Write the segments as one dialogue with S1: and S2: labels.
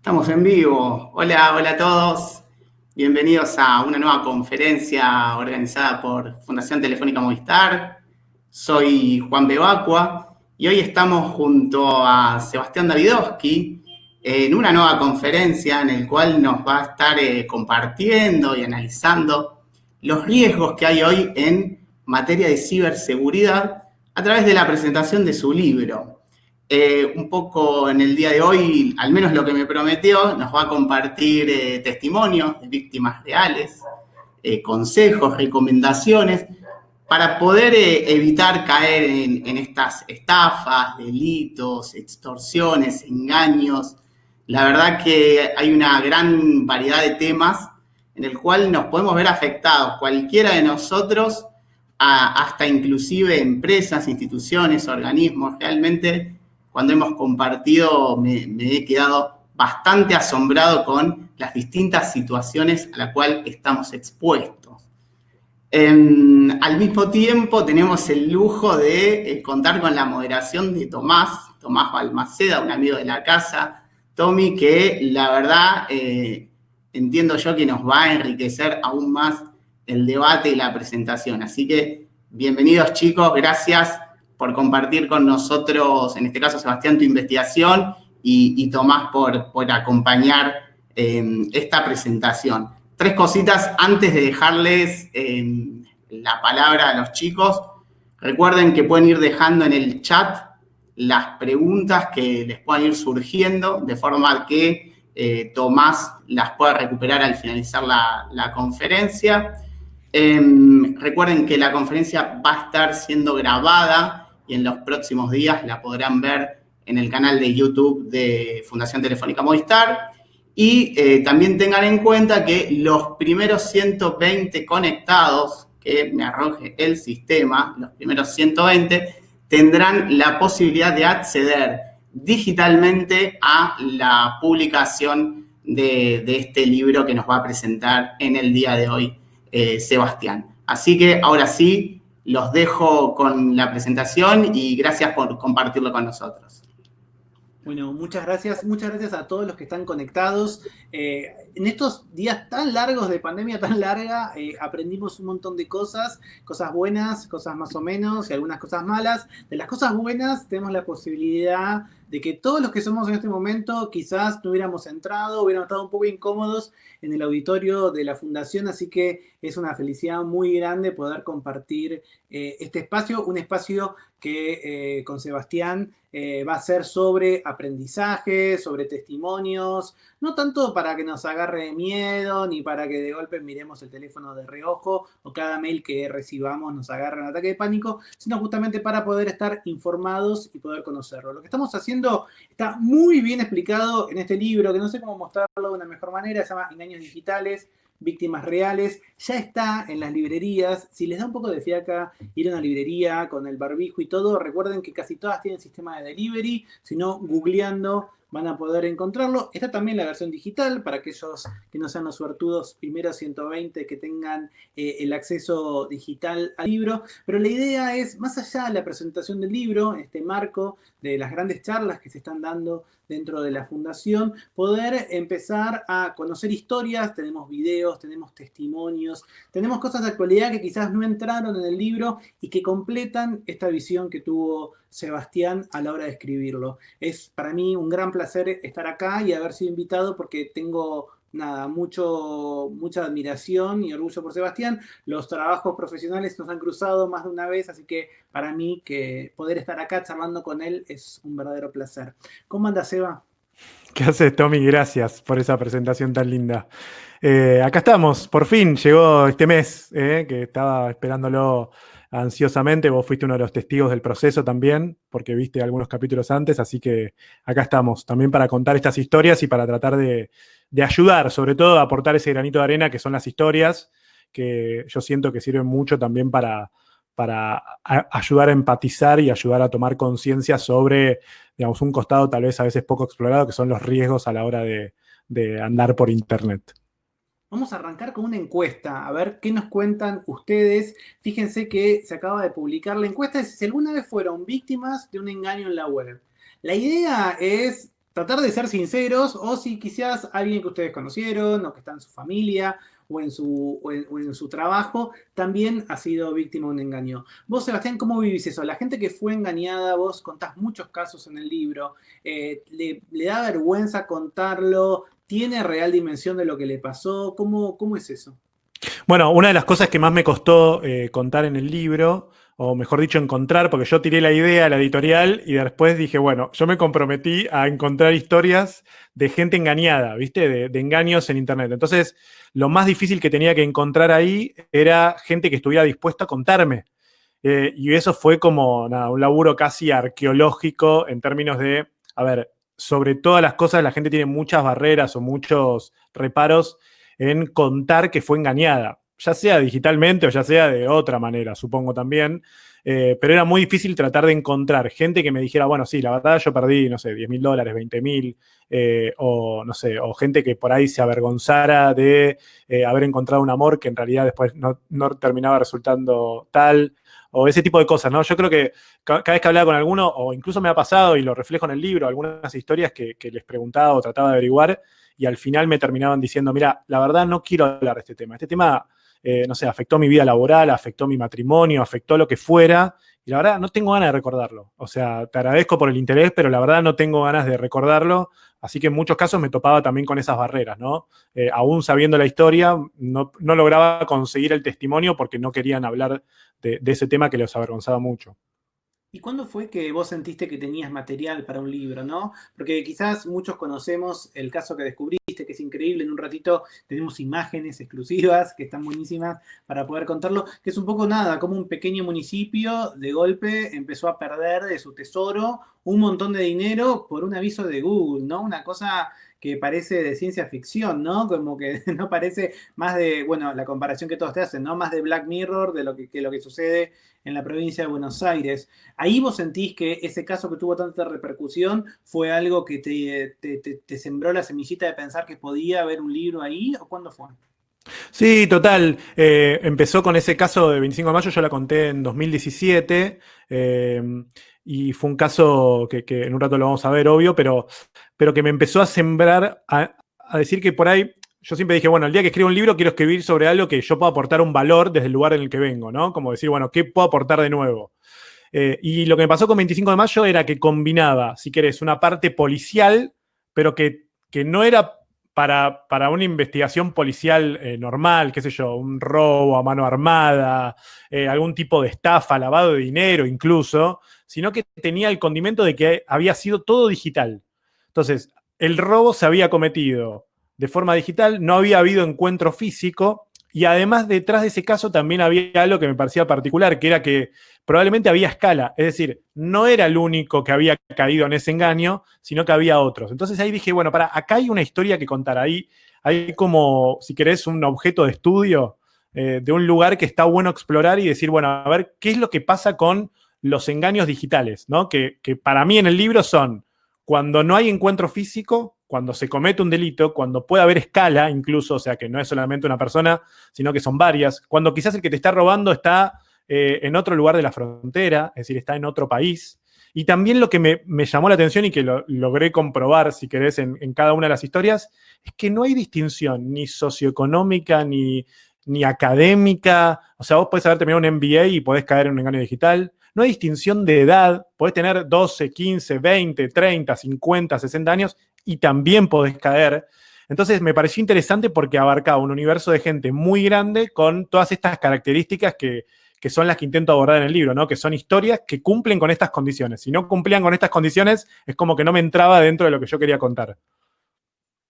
S1: Estamos en vivo. Hola, hola a todos. Bienvenidos a una nueva conferencia organizada por Fundación Telefónica Movistar. Soy Juan Bebacua y hoy estamos junto a Sebastián Davidovsky en una nueva conferencia en la cual nos va a estar compartiendo y analizando los riesgos que hay hoy en materia de ciberseguridad a través de la presentación de su libro. Un poco en el día de hoy, al menos lo que me prometió, nos va a compartir testimonios de víctimas reales, consejos, recomendaciones, para poder evitar caer en estas estafas, delitos, extorsiones, engaños. La verdad que hay una gran variedad de temas en el cual nos podemos ver afectados, cualquiera de nosotros, hasta inclusive empresas, instituciones, organismos. Realmente, cuando hemos compartido, me he quedado bastante asombrado con las distintas situaciones a las cuales estamos expuestos. Al mismo tiempo, tenemos el lujo de contar con la moderación de Tomás Balmaceda, un amigo de la casa. Tommy, que la verdad entiendo yo que nos va a enriquecer aún más el debate y la presentación. Así que bienvenidos, chicos, gracias por compartir con nosotros, en este caso Sebastián, tu investigación y Tomás por acompañar esta presentación. Tres cositas antes de dejarles la palabra a los chicos. Recuerden que pueden ir dejando en el chat las preguntas que les puedan ir surgiendo, de forma que Tomás las pueda recuperar al finalizar la conferencia. Recuerden que la conferencia va a estar siendo grabada y en los próximos días la podrán ver en el canal de YouTube de Fundación Telefónica Movistar. Y también tengan en cuenta que los primeros 120 conectados que me arroje el sistema, los primeros 120, tendrán la posibilidad de acceder digitalmente a la publicación de este libro que nos va a presentar en el día de hoy Sebastián. Así que ahora sí, los dejo con la presentación y gracias por compartirlo con nosotros.
S2: Bueno, muchas gracias a todos los que están conectados. En estos días tan largos de pandemia tan larga, aprendimos un montón de cosas buenas, cosas más o menos y algunas cosas malas. De las cosas buenas tenemos la posibilidad de que todos los que somos en este momento quizás no hubiéramos entrado, hubiéramos estado un poco incómodos en el auditorio de la Fundación, así que es una felicidad muy grande poder compartir este espacio, un espacio que con Sebastián va a ser sobre aprendizaje, sobre testimonios, no tanto para que nos agarre miedo, ni para que de golpe miremos el teléfono de reojo o cada mail que recibamos nos agarre un ataque de pánico, sino justamente para poder estar informados y poder conocerlo. Lo que estamos haciendo está muy bien explicado en este libro, que no sé cómo mostrarlo de una mejor manera, se llama Engaños Digitales, Víctimas Reales, ya está en las librerías. Si les da un poco de fiaca ir a una librería con el barbijo y todo, recuerden que casi todas tienen sistema de delivery, si no, googleando van a poder encontrarlo. Está también la versión digital para aquellos que no sean los suertudos primeros 120 que tengan el acceso digital al libro. Pero la idea es, más allá de la presentación del libro, en este marco de las grandes charlas que se están dando dentro de la Fundación, poder empezar a conocer historias. Tenemos videos, tenemos testimonios, tenemos cosas de actualidad que quizás no entraron en el libro y que completan esta visión que tuvo Sebastián a la hora de escribirlo. Es para mí un gran placer estar acá y haber sido invitado porque tengo mucha admiración y orgullo por Sebastián. Los trabajos profesionales nos han cruzado más de una vez, así que para mí que poder estar acá charlando con él es un verdadero placer. ¿Cómo anda, Seba?
S3: ¿Qué haces, Tommy? Gracias por esa presentación tan linda. Acá estamos, por fin llegó este mes, que estaba esperándolo ansiosamente. Vos fuiste uno de los testigos del proceso también, porque viste algunos capítulos antes, así que acá estamos también para contar estas historias y para tratar de ayudar, sobre todo a aportar ese granito de arena que son las historias, que yo siento que sirven mucho también para ayudar a empatizar y ayudar a tomar conciencia sobre, digamos, un costado tal vez a veces poco explorado, que son los riesgos a la hora de andar por Internet.
S2: Vamos a arrancar con una encuesta, a ver qué nos cuentan ustedes. Fíjense que se acaba de publicar la encuesta, es si alguna vez fueron víctimas de un engaño en la web. La idea es tratar de ser sinceros, o si quizás alguien que ustedes conocieron, o que está en su familia, o en su trabajo, también ha sido víctima de un engaño. Vos, Sebastián, ¿cómo vivís eso? La gente que fue engañada, vos contás muchos casos en el libro, le da vergüenza contarlo, tiene real dimensión de lo que le pasó, ¿cómo es eso?
S3: Bueno, una de las cosas que más me costó contar en el libro, o mejor dicho, encontrar, porque yo tiré la idea a la editorial y después dije, bueno, yo me comprometí a encontrar historias de gente engañada, ¿viste? De engaños en Internet. Entonces, lo más difícil que tenía que encontrar ahí era gente que estuviera dispuesta a contarme. Y eso fue como nada, un laburo casi arqueológico en términos de, a ver, sobre todas las cosas la gente tiene muchas barreras o muchos reparos en contar que fue engañada, ya sea digitalmente o ya sea de otra manera, supongo también. Pero era muy difícil tratar de encontrar gente que me dijera, bueno, sí, la verdad yo perdí, no sé, $10.000, 20.000, o no sé, o gente que por ahí se avergonzara de haber encontrado un amor que en realidad después no terminaba resultando tal, o ese tipo de cosas, ¿no? Yo creo que cada vez que hablaba con alguno, o incluso me ha pasado, y lo reflejo en el libro, algunas historias que les preguntaba o trataba de averiguar, y al final me terminaban diciendo, mira, la verdad no quiero hablar de este tema. Este tema, no sé, afectó mi vida laboral, afectó mi matrimonio, afectó lo que fuera, y la verdad no tengo ganas de recordarlo. O sea, te agradezco por el interés, pero la verdad no tengo ganas de recordarlo. Así que en muchos casos me topaba también con esas barreras, ¿no? Aún sabiendo la historia, no lograba conseguir el testimonio porque no querían hablar de ese tema que les avergonzaba mucho.
S2: ¿Y cuándo fue que vos sentiste que tenías material para un libro, no? Porque quizás muchos conocemos el caso que descubriste, que es increíble. En un ratito tenemos imágenes exclusivas que están buenísimas para poder contarlo, que es un poco nada, como un pequeño municipio de golpe empezó a perder de su tesoro un montón de dinero por un aviso de Google, ¿no? Una cosa que parece de ciencia ficción, ¿no? Como que no parece más de, bueno, la comparación que todos te hacen, ¿no? Más de Black Mirror de lo que sucede en la provincia de Buenos Aires. Ahí vos sentís que ese caso que tuvo tanta repercusión fue algo que te sembró la semillita de pensar que podía haber un libro ahí, ¿o cuándo fue?
S3: Sí, total. Empezó con ese caso de 25 de mayo, yo la conté en 2017, y fue un caso que en un rato lo vamos a ver, obvio, pero que me empezó a sembrar, a decir que por ahí, yo siempre dije, bueno, el día que escriba un libro quiero escribir sobre algo que yo pueda aportar un valor desde el lugar en el que vengo, ¿no? Como decir, bueno, ¿qué puedo aportar de nuevo? Y lo que me pasó con 25 de mayo era que combinaba, si querés, una parte policial, pero que no era para una investigación policial normal, qué sé yo, un robo a mano armada, algún tipo de estafa, lavado de dinero incluso, sino que tenía el condimento de que había sido todo digital. Entonces, el robo se había cometido de forma digital, no había habido encuentro físico, y además detrás de ese caso también había algo que me parecía particular, que era que probablemente había escala, es decir, no era el único que había caído en ese engaño, sino que había otros. Entonces ahí dije, bueno, acá hay una historia que contar, ahí hay como, si querés, un objeto de estudio de un lugar que está bueno explorar y decir, bueno, a ver, ¿qué es lo que pasa con los engaños digitales? ¿No? Que para mí en el libro son cuando no hay encuentro físico, cuando se comete un delito, cuando puede haber escala incluso, o sea, que no es solamente una persona, sino que son varias, cuando quizás el que te está robando está en otro lugar de la frontera, es decir, está en otro país. Y también lo que me llamó la atención y que logré comprobar, si querés, en cada una de las historias, es que no hay distinción ni socioeconómica ni académica. O sea, vos podés haber terminado un MBA y podés caer en un engaño digital. No hay distinción de edad. Podés tener 12, 15, 20, 30, 50, 60 años y también podés caer. Entonces me pareció interesante porque abarcaba un universo de gente muy grande con todas estas características que son las que intento abordar en el libro, ¿no? Que son historias que cumplen con estas condiciones. Si no cumplían con estas condiciones, es como que no me entraba dentro de lo que yo quería contar.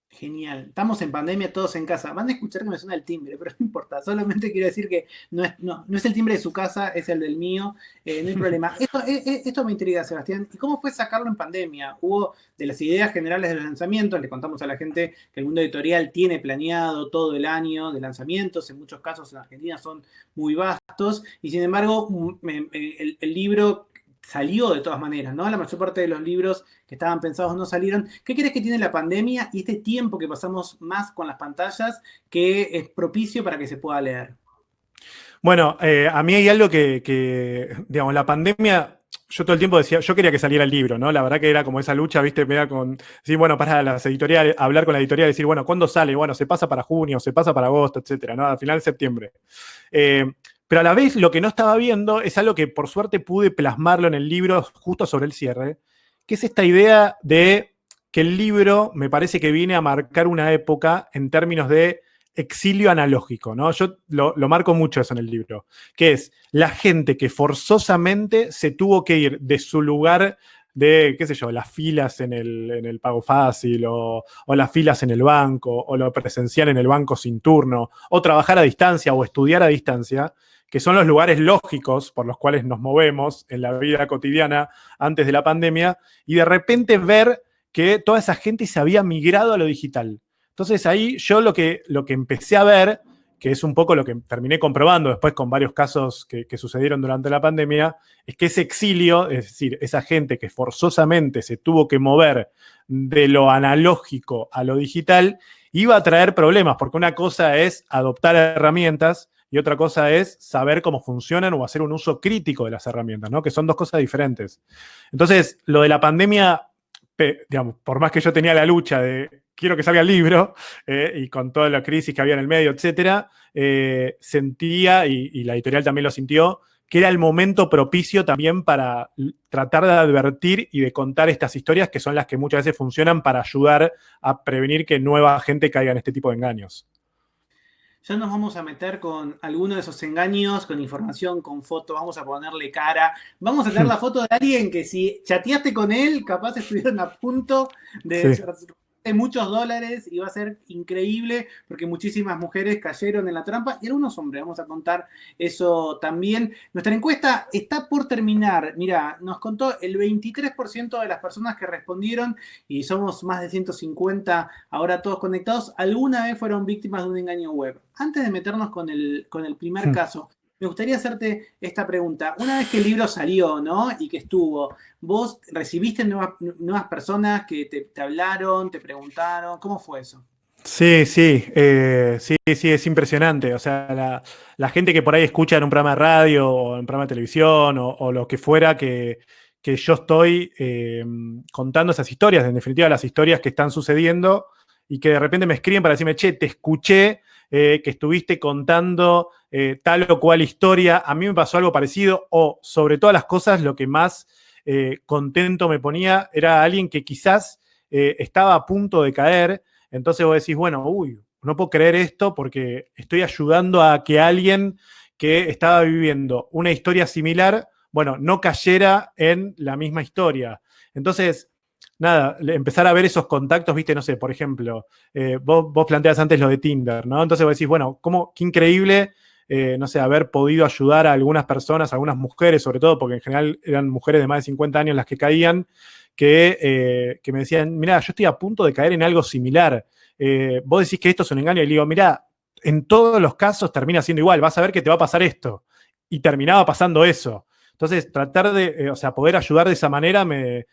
S2: Genial. Estamos en pandemia, todos en casa. Van a escuchar que me suena el timbre, pero no importa. Solamente quiero decir que no es el timbre de su casa, es el del mío. No hay problema. Esto me intriga, Sebastián. ¿Y cómo fue sacarlo en pandemia? Hubo de las ideas generales de los lanzamientos, le contamos a la gente que el mundo editorial tiene planeado todo el año de lanzamientos. En muchos casos en Argentina son muy vastos. Y sin embargo, el libro salió de todas maneras, ¿no? La mayor parte de los libros que estaban pensados no salieron. ¿Qué crees que tiene la pandemia y este tiempo que pasamos más con las pantallas que es propicio para que se pueda leer?
S3: Bueno, a mí hay algo digamos, la pandemia yo todo el tiempo decía, yo quería que saliera el libro, ¿no? La verdad que era como esa lucha, ¿viste? Me da con, sí, bueno, para las editoriales, hablar con la editorial y decir, bueno, ¿cuándo sale? Bueno, se pasa para junio, se pasa para agosto, etcétera, ¿no? Al final de septiembre. Pero a la vez lo que no estaba viendo es algo que por suerte pude plasmarlo en el libro justo sobre el cierre, que es esta idea de que el libro me parece que viene a marcar una época en términos de exilio analógico, ¿no? Yo lo marco mucho eso en el libro, que es la gente que forzosamente se tuvo que ir de su lugar de, qué sé yo, las filas en el Pago Fácil o las filas en el banco o lo presencial en el banco sin turno o trabajar a distancia o estudiar a distancia, que son los lugares lógicos por los cuales nos movemos en la vida cotidiana antes de la pandemia, y de repente ver que toda esa gente se había migrado a lo digital. Entonces ahí yo lo que empecé a ver, que es un poco lo que terminé comprobando después con varios casos que sucedieron durante la pandemia, es que ese exilio, es decir, esa gente que forzosamente se tuvo que mover de lo analógico a lo digital, iba a traer problemas, porque una cosa es adoptar herramientas y otra cosa es saber cómo funcionan o hacer un uso crítico de las herramientas, ¿no? Que son dos cosas diferentes. Entonces, lo de la pandemia, digamos, por más que yo tenía la lucha de quiero que salga el libro, y con toda la crisis que había en el medio, etcétera, sentía, y la editorial también lo sintió, que era el momento propicio también para tratar de advertir y de contar estas historias que son las que muchas veces funcionan para ayudar a prevenir que nueva gente caiga en este tipo de engaños.
S2: Ya nos vamos a meter con alguno de esos engaños, con información, con fotos, vamos a ponerle cara. Vamos a tener la foto de alguien que si chateaste con él, capaz estuvieron a punto de muchos dólares y va a ser increíble porque muchísimas mujeres cayeron en la trampa y algunos hombres. Vamos a contar eso también. Nuestra encuesta está por terminar. Mira, nos contó el 23% de las personas que respondieron y somos más de 150 ahora todos conectados. Alguna vez fueron víctimas de un engaño web. Antes de meternos con el primer caso, me gustaría hacerte esta pregunta. Una vez que el libro salió, ¿no? Y que estuvo, ¿vos recibiste nuevas personas que te hablaron, te preguntaron? ¿Cómo fue eso?
S3: Sí, es impresionante. O sea, la gente que por ahí escucha en un programa de radio o en un programa de televisión o lo que fuera que yo estoy contando esas historias, en definitiva las historias que están sucediendo y que de repente me escriben para decirme, che, te escuché que estuviste contando tal o cual historia, a mí me pasó algo parecido, o sobre todas las cosas lo que más contento me ponía era alguien que quizás estaba a punto de caer, entonces vos decís, bueno, no puedo creer esto porque estoy ayudando a que alguien que estaba viviendo una historia similar, bueno, no cayera en la misma historia. Entonces, nada, empezar a ver esos contactos, viste, no sé, por ejemplo, vos planteas antes lo de Tinder, ¿no? Entonces vos decís, bueno, qué increíble, no sé, haber podido ayudar a algunas personas, a algunas mujeres, sobre todo, porque en general eran mujeres de más de 50 años las que caían, que me decían, mirá, yo estoy a punto de caer en algo similar. Vos decís que esto es un engaño, y le digo, mirá, en todos los casos termina siendo igual, vas a ver que te va a pasar esto. Y terminaba pasando eso. Entonces, tratar de, poder ayudar de esa manera me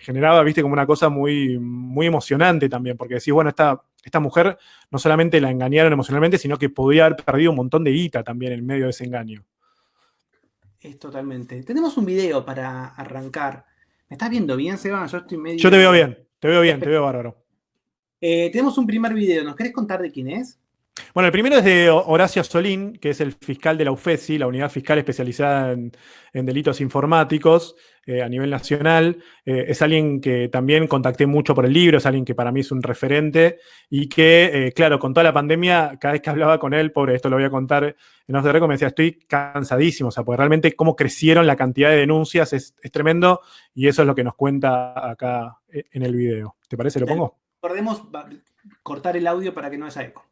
S3: generaba, viste, como una cosa muy, muy emocionante también, porque decís, bueno, esta mujer no solamente la engañaron emocionalmente, sino que podía haber perdido un montón de guita también en medio de ese engaño.
S2: Es totalmente. Tenemos un video para arrancar. ¿Me estás viendo bien, Seba? Yo estoy medio...
S3: Yo te veo bien, te veo bárbaro.
S2: Tenemos un primer video. ¿Nos querés contar de quién es?
S3: Bueno, el primero es de Horacio Solín, que es el fiscal de la UFESI, la unidad fiscal especializada en delitos informáticos a nivel nacional. Es alguien que también contacté mucho por el libro, es alguien que para mí es un referente y que, claro, con toda la pandemia, cada vez que hablaba con él, pobre, esto lo voy a contar en Off the Record, me decía, estoy cansadísimo, porque realmente cómo crecieron la cantidad de denuncias es tremendo y eso es lo que nos cuenta acá en el video. ¿Te parece? ¿Lo pongo?
S2: Recordemos cortar el audio para que no haya eco.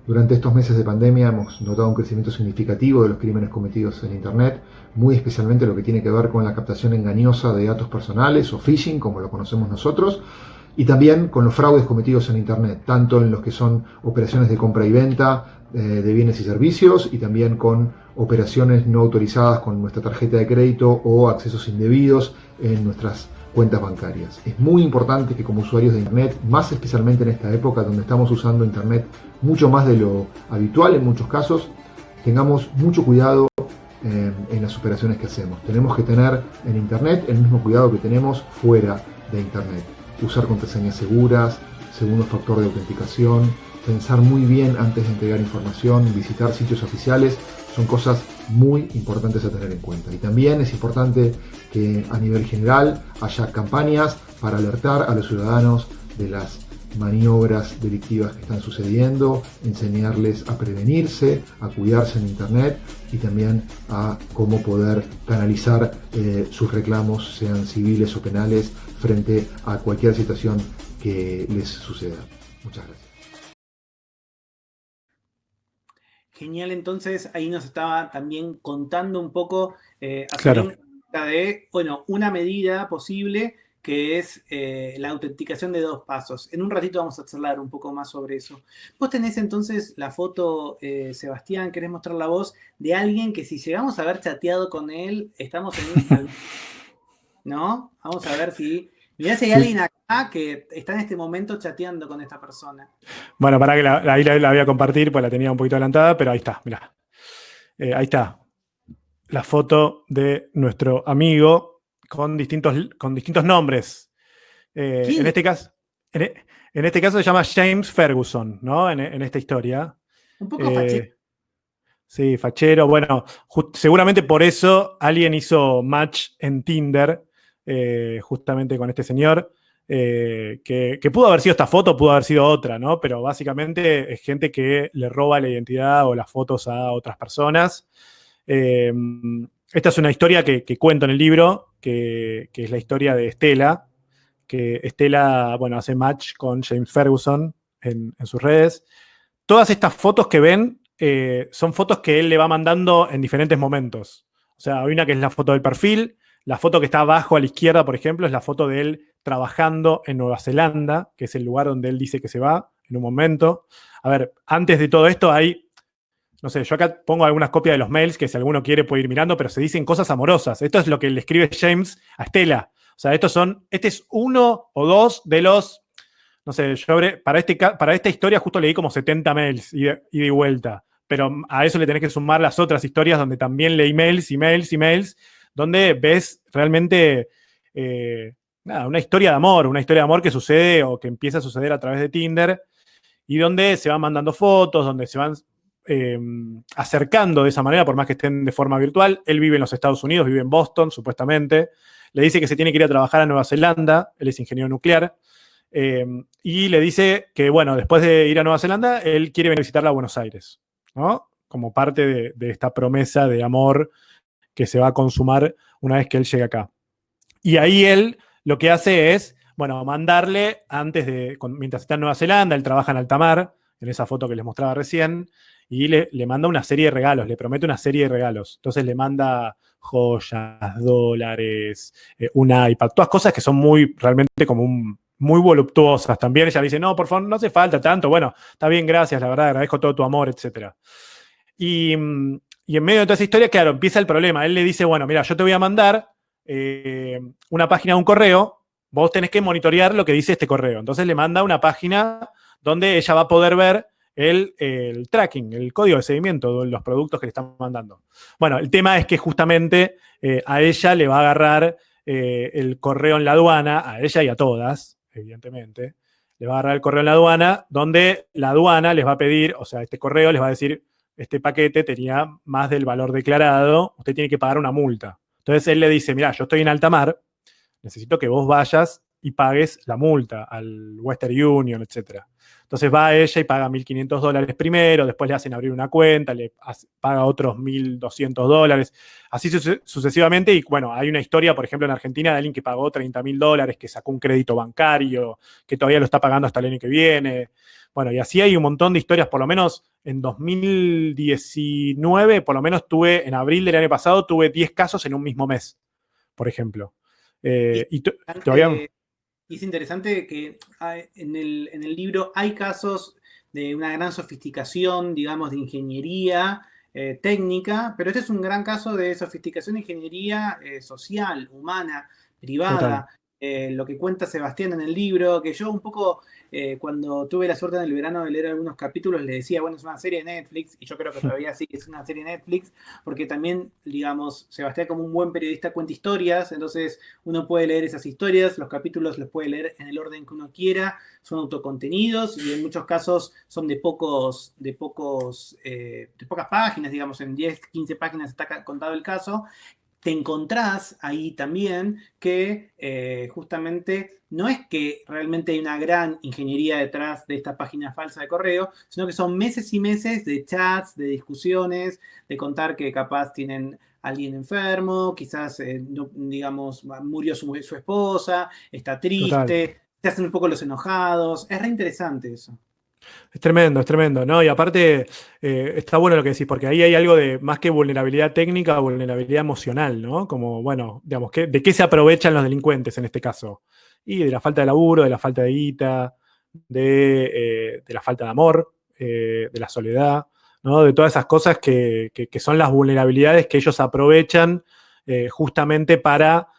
S4: Durante estos meses de pandemia hemos notado un crecimiento significativo de los crímenes cometidos en Internet, muy especialmente lo que tiene que ver con la captación engañosa de datos personales o phishing, como lo conocemos nosotros, y también con los fraudes cometidos en Internet, tanto en los que son operaciones de compra y venta de bienes y servicios, y también con operaciones no autorizadas con nuestra tarjeta de crédito o accesos indebidos en nuestras cuentas bancarias. Es muy importante que como usuarios de Internet, más especialmente en esta época donde estamos usando Internet mucho más de lo habitual en muchos casos, tengamos mucho cuidado en las operaciones que hacemos. Tenemos que tener en Internet el mismo cuidado que tenemos fuera de Internet. Usar contraseñas seguras, segundo factor de autenticación, pensar muy bien antes de entregar información, visitar sitios oficiales, son cosas muy importantes a tener en cuenta. Y también es importante que a nivel general haya campañas para alertar a los ciudadanos de las maniobras delictivas que están sucediendo, enseñarles a prevenirse, a cuidarse en Internet y también a cómo poder canalizar sus reclamos, sean civiles o penales, frente a cualquier situación que les suceda. Muchas gracias.
S2: Genial, entonces ahí nos estaba también contando un poco
S3: Claro.
S2: de, bueno, una medida posible que es la autenticación de 2 pasos. En un ratito vamos a charlar un poco más sobre eso. Vos tenés entonces la foto, Sebastián, querés mostrar la voz de alguien que si llegamos a haber chateado con él, estamos en un... ¿No? Vamos a ver si... Mirá si hay alguien acá que está en este momento chateando con esta persona.
S3: Bueno, para que ahí la voy a compartir, pues la tenía un poquito adelantada, pero ahí está, mirá. Ahí está. La foto de nuestro amigo con distintos nombres. En este caso, en este caso se llama James Ferguson, ¿no? En esta historia.
S2: Un poco fachero.
S3: Sí, fachero. Bueno, seguramente por eso alguien hizo match en Tinder, justamente con este señor. Que pudo haber sido esta foto, pudo haber sido otra, ¿no? Pero básicamente es gente que le roba la identidad o las fotos a otras personas. Esta es una historia que cuento en el libro, que es la historia de Estela, que Estela, bueno, hace match con James Ferguson en sus redes. Todas estas fotos que ven son fotos que él le va mandando en diferentes momentos. O sea, hay una que es la foto del perfil, la foto que está abajo a la izquierda, por ejemplo, es la foto de él trabajando en Nueva Zelanda, que es el lugar donde él dice que se va en un momento. A ver, antes de todo esto hay, no sé, yo acá pongo algunas copias de los mails que si alguno quiere puede ir mirando, pero se dicen cosas amorosas. Esto es lo que le escribe James a Estela. O sea, este es uno o dos de los, no sé, yo para esta historia justo leí como 70 mails ida y vuelta, pero a eso le tenés que sumar las otras historias donde también leí mails, donde ves realmente una historia de amor que sucede o que empieza a suceder a través de Tinder y donde se van mandando fotos, donde se van acercando de esa manera, por más que estén de forma virtual. Él vive en los Estados Unidos, vive en Boston, supuestamente. Le dice que se tiene que ir a trabajar a Nueva Zelanda, él es ingeniero nuclear, y le dice que, bueno, después de ir a Nueva Zelanda, él quiere venir a visitarla a Buenos Aires, ¿no? Como parte de esta promesa de amor que se va a consumar una vez que él llegue acá. Y ahí él lo que hace es, bueno, mandarle mientras está en Nueva Zelanda, él trabaja en alta mar, en esa foto que les mostraba recién, y le manda una serie de regalos, le promete una serie de regalos. Entonces le manda joyas, dólares, un iPad, todas cosas que son realmente como muy voluptuosas. También ella dice, no, por favor, no hace falta tanto. Bueno, está bien, gracias, la verdad, agradezco todo tu amor, etc. Y en medio de toda esa historia, claro, empieza el problema. Él le dice, bueno, mira, yo te voy a mandar una página de un correo, vos tenés que monitorear lo que dice este correo. Entonces le manda una página donde ella va a poder ver el tracking, el código de seguimiento de los productos que le están mandando. Bueno, el tema es que justamente a ella le va a agarrar el correo en la aduana, a ella y a todas, evidentemente, le va a agarrar el correo en la aduana, donde la aduana les va a pedir, o sea, este correo les va a decir, este paquete tenía más del valor declarado, usted tiene que pagar una multa. Entonces él le dice, mira, yo estoy en alta mar, necesito que vos vayas y pagues la multa al Western Union, etc. Entonces va ella y paga $1.500 primero, después le hacen abrir una cuenta, paga otros $1.200, así sucesivamente. Y bueno, hay una historia, por ejemplo, en Argentina de alguien que pagó $30.000, que sacó un crédito bancario, que todavía lo está pagando hasta el año que viene. Bueno, y así hay un montón de historias, por lo menos en 2019, por lo menos en abril del año pasado, tuve 10 casos en un mismo mes, por ejemplo. Todavía...
S2: Es interesante que en el libro hay casos de una gran sofisticación, digamos, de ingeniería técnica, pero este es un gran caso de sofisticación de ingeniería social, humana, privada. lo que cuenta Sebastián en el libro, que yo un poco, cuando tuve la suerte en el verano de leer algunos capítulos, le decía, bueno, es una serie de Netflix, y yo creo que todavía sí que es una serie de Netflix, porque también, digamos, Sebastián como un buen periodista cuenta historias, entonces uno puede leer esas historias, los capítulos los puede leer en el orden que uno quiera, son autocontenidos y en muchos casos son de pocas páginas, digamos, en 10, 15 páginas está contado el caso. Te encontrás ahí también que justamente no es que realmente hay una gran ingeniería detrás de esta página falsa de correo, sino que son meses y meses de chats, de discusiones, de contar que capaz tienen alguien enfermo, quizás, digamos, murió su esposa, está
S3: Total.
S2: triste, se hacen un poco los enojados. Es re interesante eso.
S3: Es tremendo, ¿no? Y aparte, está bueno lo que decís, porque ahí hay algo de más que vulnerabilidad técnica, vulnerabilidad emocional, ¿no? Como, bueno, digamos, ¿de qué se aprovechan los delincuentes en este caso? Y de la falta de laburo, de la falta de guita, de la falta de amor, de la soledad, ¿no? De todas esas cosas que son las vulnerabilidades que ellos aprovechan justamente para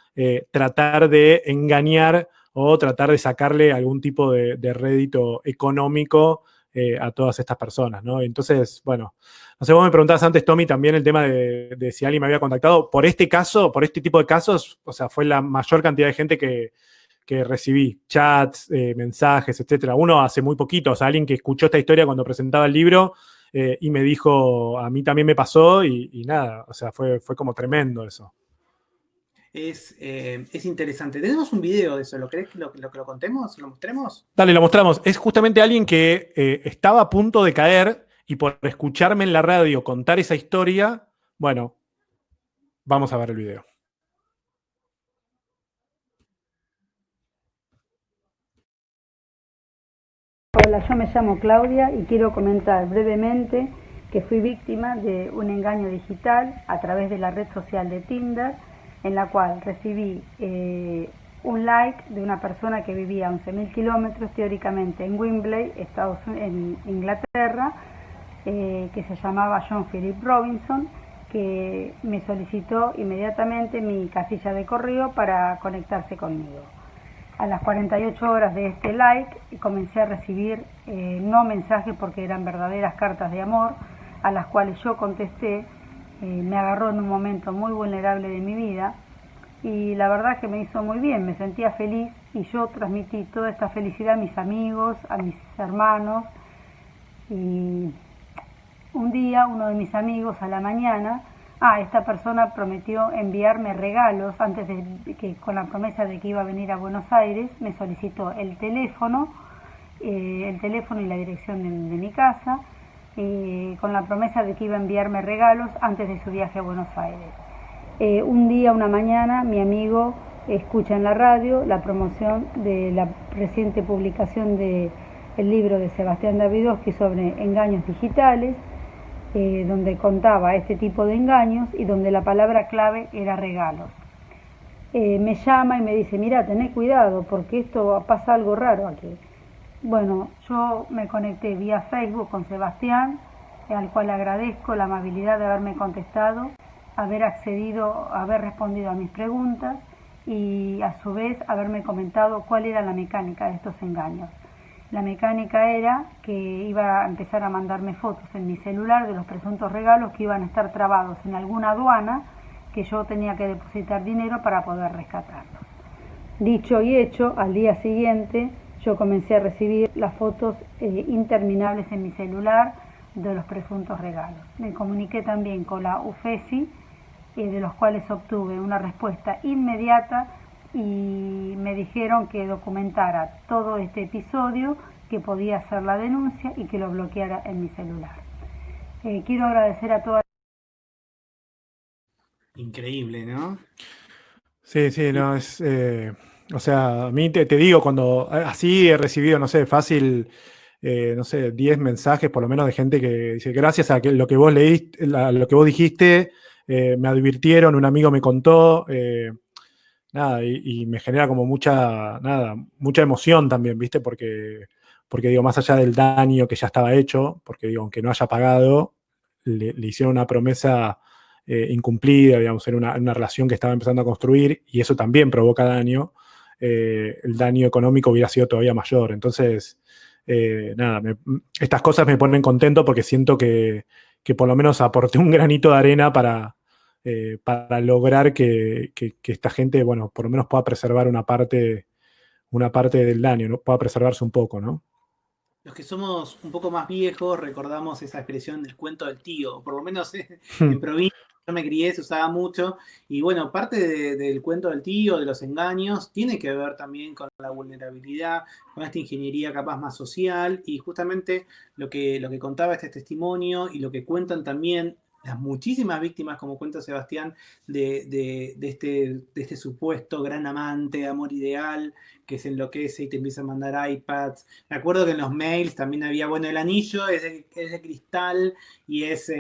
S3: tratar de engañar o tratar de sacarle algún tipo de rédito económico a todas estas personas, ¿no? Entonces, bueno, no sé, vos me preguntabas antes, Tommy, también el tema de si alguien me había contactado. Por este caso, por este tipo de casos, o sea, fue la mayor cantidad de gente que recibí, chats, mensajes, etcétera. Uno hace muy poquito, o sea, alguien que escuchó esta historia cuando presentaba el libro y me dijo, a mí también me pasó y nada, o sea, fue como tremendo eso.
S2: Es interesante. Tenemos un video de eso. ¿Lo querés que lo contemos? ¿Lo mostremos?
S3: Dale, lo mostramos. Es justamente alguien que estaba a punto de caer y por escucharme en la radio contar esa historia, bueno, vamos a ver el video.
S5: Hola, yo me llamo Claudia y quiero comentar brevemente que fui víctima de un engaño digital a través de la red social de Tinder, en la cual recibí un like de una persona que vivía a 11.000 kilómetros teóricamente en Wembley, en Inglaterra, que se llamaba John Philip Robinson, que me solicitó inmediatamente mi casilla de correo para conectarse conmigo. A las 48 horas de este like comencé a recibir no mensajes porque eran verdaderas cartas de amor, a las cuales yo contesté. Me agarró en un momento muy vulnerable de mi vida y la verdad que me hizo muy bien, me sentía feliz y yo transmití toda esta felicidad a mis amigos, a mis hermanos. Y un día uno de mis amigos a la mañana, esta persona prometió enviarme regalos antes de que, con la promesa de que iba a venir a Buenos Aires, me solicitó el teléfono y la dirección de mi casa, con la promesa de que iba a enviarme regalos antes de su viaje a Buenos Aires. Un día, una mañana, mi amigo escucha en la radio la promoción de la reciente publicación del libro de Sebastián Davidovsky sobre engaños digitales, donde contaba este tipo de engaños y donde la palabra clave era regalos. Me llama y me dice, mira, tené cuidado porque esto pasa algo raro aquí. Bueno, yo me conecté vía Facebook con Sebastián, al cual agradezco la amabilidad de haberme contestado, haber respondido a mis preguntas y a su vez haberme comentado cuál era la mecánica de estos engaños. La mecánica era que iba a empezar a mandarme fotos en mi celular de los presuntos regalos que iban a estar trabados en alguna aduana, que yo tenía que depositar dinero para poder rescatarlos. Dicho y hecho, al día siguiente yo comencé a recibir las fotos interminables en mi celular de los presuntos regalos. Me comuniqué también con la UFESI, de los cuales obtuve una respuesta inmediata y me dijeron que documentara todo este episodio, que podía hacer la denuncia y que lo bloqueara en mi celular. Quiero agradecer a todas.
S2: Increíble, ¿no?
S3: Sí, no, o sea, a mí te digo, cuando así he recibido, no sé, fácil, no sé, 10 mensajes por lo menos de gente que dice, gracias a lo que vos leíste, lo que vos dijiste, me advirtieron, un amigo me contó, nada, y me genera como mucha emoción también, ¿viste? Porque digo, más allá del daño que ya estaba hecho, porque digo, aunque no haya pagado, le hicieron una promesa incumplida, digamos, en una relación que estaba empezando a construir, y eso también provoca daño. el daño económico hubiera sido todavía mayor. Entonces, nada, estas cosas me ponen contento porque siento que por lo menos aporté un granito de arena para lograr que esta gente, bueno, por lo menos pueda preservar una parte del daño, ¿no? Pueda preservarse un poco, ¿no?
S2: Los que somos un poco más viejos recordamos esa expresión del cuento del tío, o por lo menos en provincia, yo me crié, se usaba mucho, y bueno, parte del cuento del tío, de los engaños, tiene que ver también con la vulnerabilidad, con esta ingeniería capaz más social, y justamente lo que contaba este testimonio y lo que cuentan también las muchísimas víctimas, como cuenta Sebastián, de este supuesto gran amante, amor ideal, que se enloquece y te empieza a mandar iPads. Me acuerdo que en los mails también había, bueno, el anillo es de cristal y es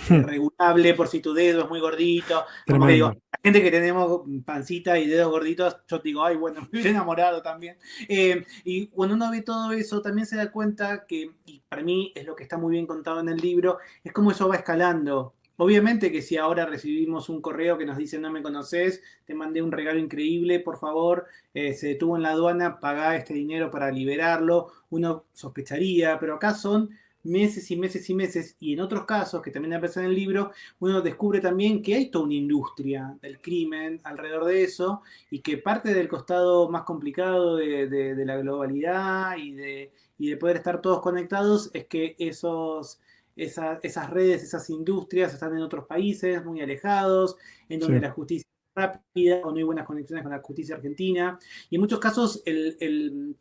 S2: regulable por si tu dedo es muy gordito. Como que digo,
S3: Tremendo.
S2: la gente que tenemos pancita y dedos gorditos, yo digo, ay, bueno, me hubiera enamorado también. Y cuando uno ve todo eso, también se da cuenta que, y para mí es lo que está muy bien contado en el libro, es como eso va escalando. Obviamente que si ahora recibimos un correo que nos dice no me conoces, te mandé un regalo increíble, por favor, se detuvo en la aduana, pagá este dinero para liberarlo, uno sospecharía, pero acá son meses y meses y meses, y en otros casos, que también aparecen en el libro, uno descubre también que hay toda una industria del crimen alrededor de eso, y que parte del costado más complicado de la globalidad y de poder estar todos conectados es que esas redes, esas industrias están en otros países muy alejados, en donde
S3: Sí.
S2: la justicia es rápida o no hay buenas conexiones con la justicia argentina. Y en muchos casos el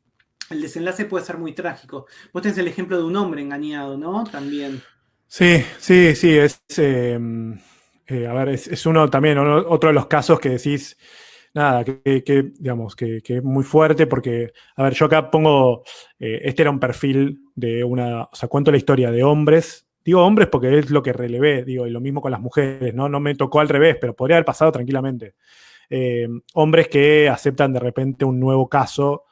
S2: desenlace puede ser muy trágico. Vos tenés el ejemplo de un hombre engañado, ¿no? También.
S3: Sí, a ver, es uno también, otro de los casos que decís, nada, digamos, que es muy fuerte porque, a ver, yo acá pongo, este era un perfil o sea, cuento la historia de hombres, digo hombres porque es lo que relevé, digo, y lo mismo con las mujeres, ¿no? No me tocó al revés, pero podría haber pasado tranquilamente. Hombres que aceptan de repente un nuevo caso,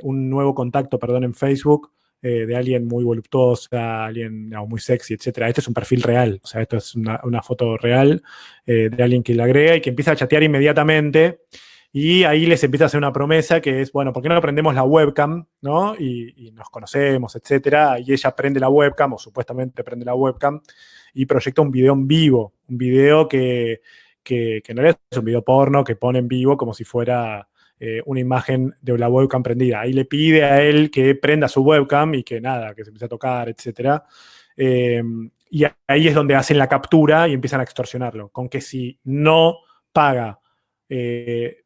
S3: un nuevo contacto, perdón, en Facebook, de alguien muy voluptuosa, alguien muy sexy, etcétera. Este es un perfil real, o sea, esto es una foto real de alguien que le agrega y que empieza a chatear inmediatamente. Y ahí les empieza a hacer una promesa que es, bueno, ¿por qué no prendemos la webcam, ¿no? Y nos conocemos, etcétera. Y ella prende la webcam, o supuestamente prende la webcam, y proyecta un video en vivo. Un video que en realidad es un video porno que pone en vivo como si fuera una imagen de la webcam prendida. Ahí le pide a él que prenda su webcam y que nada, que se empiece a tocar, etcétera. Y ahí es donde hacen la captura y empiezan a extorsionarlo. Con que si no paga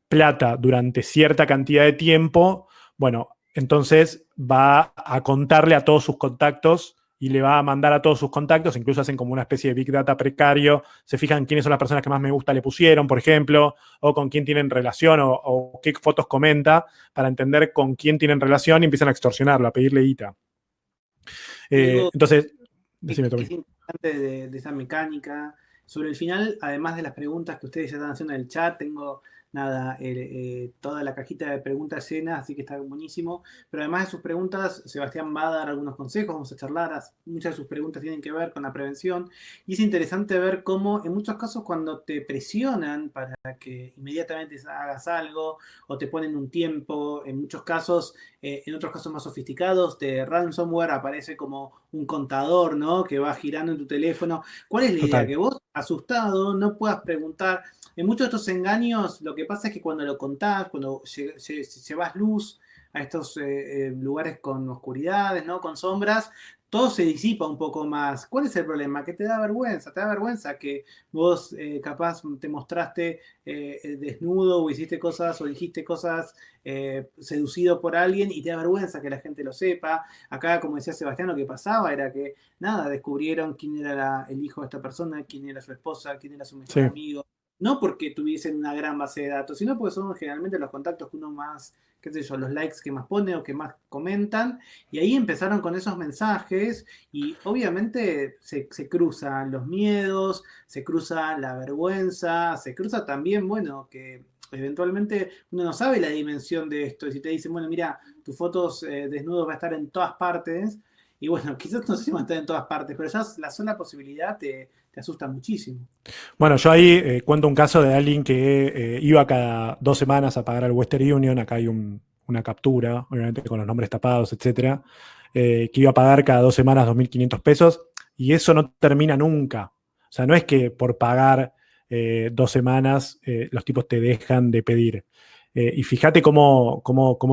S3: plata durante cierta cantidad de tiempo, bueno, entonces va a contarle a todos sus contactos y le va a mandar a todos sus contactos, incluso hacen como una especie de Big Data precario, se fijan quiénes son las personas que más me gusta le pusieron, por ejemplo, o con quién tienen relación, o qué fotos comenta, para entender con quién tienen relación y empiezan a extorsionarlo, a pedirle guita. Entonces, decime,
S2: Que
S3: Tommy.
S2: es importante de esa mecánica. Sobre el final, además de las preguntas que ustedes ya están haciendo en el chat, tengo nada, toda la cajita de preguntas llena, así que está buenísimo. Pero además de sus preguntas, Sebastián va a dar algunos consejos, vamos a charlar. Muchas de sus preguntas tienen que ver con la prevención. Y es interesante ver cómo en muchos casos cuando te presionan para que inmediatamente hagas algo o te ponen un tiempo, en muchos casos, en otros casos más sofisticados, de ransomware aparece como un contador, ¿no? Que va girando en tu teléfono. ¿Cuál es la idea?
S3: Total.
S2: Que vos, asustado, no puedas preguntar. En muchos de estos engaños, lo que pasa es que cuando lo contás, cuando llevas luz a estos lugares con oscuridades, ¿no? Con sombras, todo se disipa un poco más. ¿Cuál es el problema? Que te da vergüenza que vos capaz te mostraste desnudo o hiciste cosas o dijiste cosas seducido por alguien y te da vergüenza que la gente lo sepa. Acá, como decía Sebastián, lo que pasaba era que, nada, descubrieron quién era el hijo de esta persona, quién era su esposa, quién era su mejor
S3: Sí.
S2: amigo. No porque tuviesen una gran base de datos, sino porque son generalmente los contactos que uno más, qué sé yo, los likes que más pone o que más comentan. Y ahí empezaron con esos mensajes y obviamente se cruzan los miedos, se cruza la vergüenza, se cruza también, bueno, que eventualmente uno no sabe la dimensión de esto. Y si te dicen, bueno, mira, tus fotos desnudos va a estar en todas partes. Y bueno, quizás no sé si va a estar en todas partes, pero ya la sola posibilidad te te asusta muchísimo.
S3: Bueno, yo ahí cuento un caso de alguien que iba cada 2 semanas a pagar al Western Union. Acá hay una captura, obviamente con los nombres tapados, etcétera, que iba a pagar cada 2 semanas 2.500 pesos, y eso no termina nunca. O sea, no es que por pagar 2 semanas los tipos te dejan de pedir. Y fíjate cómo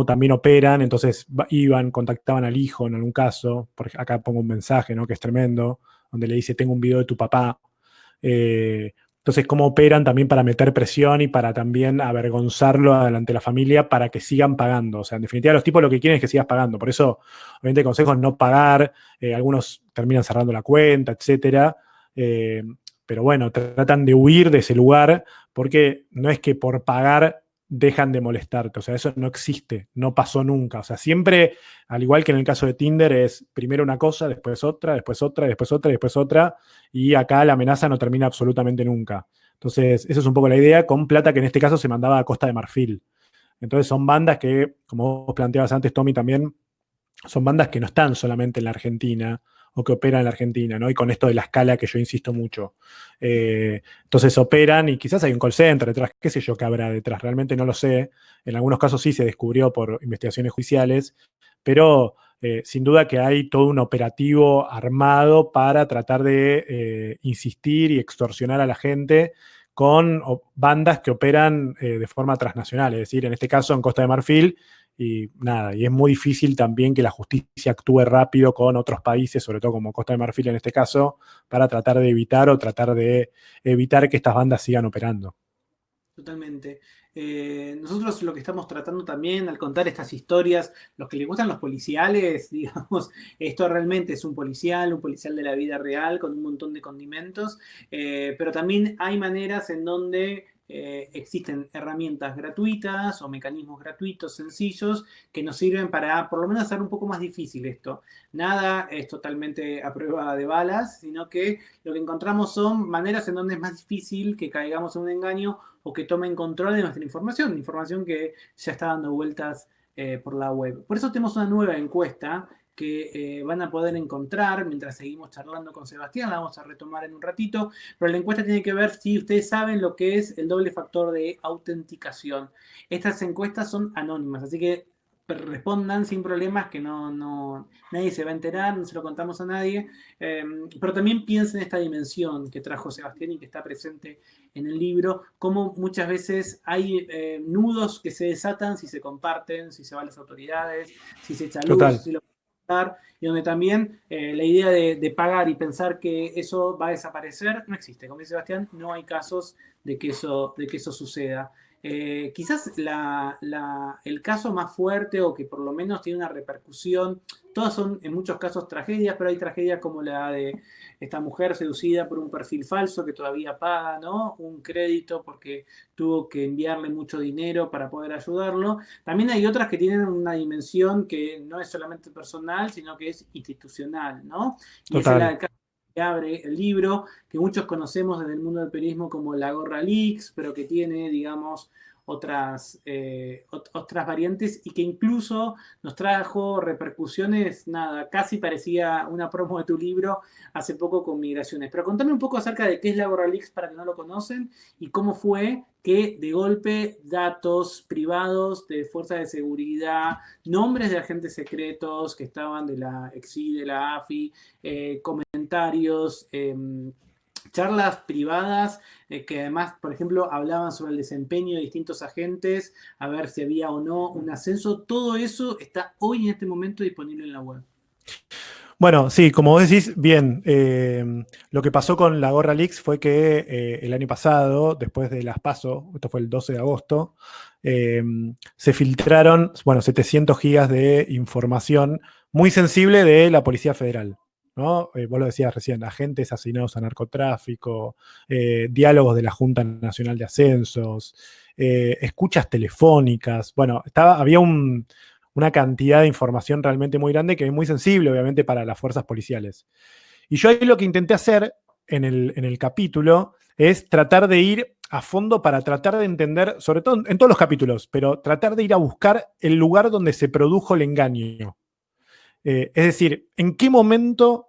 S3: también operan. Entonces iban, contactaban al hijo en algún caso. Acá pongo un mensaje, ¿no?, que es tremendo, donde le dice: tengo un video de tu papá. Entonces, cómo operan también para meter presión y para también avergonzarlo ante la familia para que sigan pagando. O sea, en definitiva, los tipos lo que quieren es que sigas pagando. Por eso, obviamente, el consejo es no pagar. Algunos terminan cerrando la cuenta, etcétera. Pero bueno, tratan de huir de ese lugar, porque no es que por pagar dejan de molestarte. O sea, eso no existe, no pasó nunca. O sea, siempre, al igual que en el caso de Tinder, es primero una cosa, después otra, después otra, después otra, después otra, y acá la amenaza no termina absolutamente nunca. Entonces, esa es un poco la idea, con plata que en este caso se mandaba a Costa de Marfil. Entonces son bandas que, como vos planteabas antes, Tommy, también son bandas que no están solamente en la Argentina o que operan en la Argentina, ¿no? Y con esto de la escala que yo insisto mucho. Entonces operan y quizás hay un call center detrás, qué sé yo qué habrá detrás, realmente no lo sé. En algunos casos sí se descubrió por investigaciones judiciales, pero sin duda que hay todo un operativo armado para tratar de insistir y extorsionar a la gente con bandas que operan de forma transnacional, es decir, en este caso en Costa de Marfil. Y nada, y es muy difícil también que la justicia actúe rápido con otros países, sobre todo como Costa de Marfil en este caso, para tratar de evitar que estas bandas sigan operando.
S2: Totalmente. Nosotros lo que estamos tratando también al contar estas historias, los que les gustan los policiales, digamos, esto realmente es un policial de la vida real con un montón de condimentos, pero también hay maneras en donde existen herramientas gratuitas o mecanismos gratuitos sencillos que nos sirven para por lo menos hacer un poco más difícil esto. Nada es totalmente a prueba de balas, sino que lo que encontramos son maneras en donde es más difícil que caigamos en un engaño o que tomen control de nuestra información que ya está dando vueltas por la web. Por eso tenemos una nueva encuesta que van a poder encontrar mientras seguimos charlando con Sebastián. La vamos a retomar en un ratito, pero la encuesta tiene que ver si ustedes saben lo que es el doble factor de autenticación. Estas encuestas son anónimas, así que respondan sin problemas, que nadie se va a enterar, no se lo contamos a nadie, pero también piensen en esta dimensión que trajo Sebastián y que está presente en el libro, cómo muchas veces hay nudos que se desatan si se comparten, si se van las autoridades, si se echa luz,
S3: Total.
S2: si lo y donde también la idea de pagar y pensar que eso va a desaparecer no existe. Como dice Sebastián, no hay casos de que eso suceda. Quizás el caso más fuerte o que por lo menos tiene una repercusión, todas son en muchos casos tragedias, pero hay tragedias como la de esta mujer seducida por un perfil falso que todavía paga, ¿no?, un crédito porque tuvo que enviarle mucho dinero para poder ayudarlo. También hay otras que tienen una dimensión que no es solamente personal, sino que es institucional, ¿no? Y esa es la del caso que abre el libro, que muchos conocemos desde el mundo del periodismo como la Gorra Leaks, pero que tiene, digamos, otras variantes y que incluso nos trajo repercusiones, nada, casi parecía una promo de tu libro hace poco con migraciones. Pero contame un poco acerca de qué es la Gorra Leaks para que no lo conocen y cómo fue que de golpe datos privados de fuerzas de seguridad, nombres de agentes secretos que estaban de la EXI, de la AFI, comentarios, charlas privadas que además, por ejemplo, hablaban sobre el desempeño de distintos agentes, a ver si había o no un ascenso. Todo eso está hoy en este momento disponible en la web.
S3: Bueno, sí, como vos decís, bien, lo que pasó con la Gorra Leaks fue que el año pasado, después de las PASO, esto fue el 12 de agosto, se filtraron, 700 gigas de información muy sensible de la Policía Federal, ¿no? Vos lo decías recién, agentes asignados a narcotráfico, diálogos de la Junta Nacional de Ascensos, escuchas telefónicas. Bueno, había una cantidad de información realmente muy grande que es muy sensible, obviamente, para las fuerzas policiales. Y yo ahí lo que intenté hacer en el capítulo es tratar de ir a fondo para tratar de entender, sobre todo en todos los capítulos, pero tratar de ir a buscar el lugar donde se produjo el engaño. Es decir, en qué momento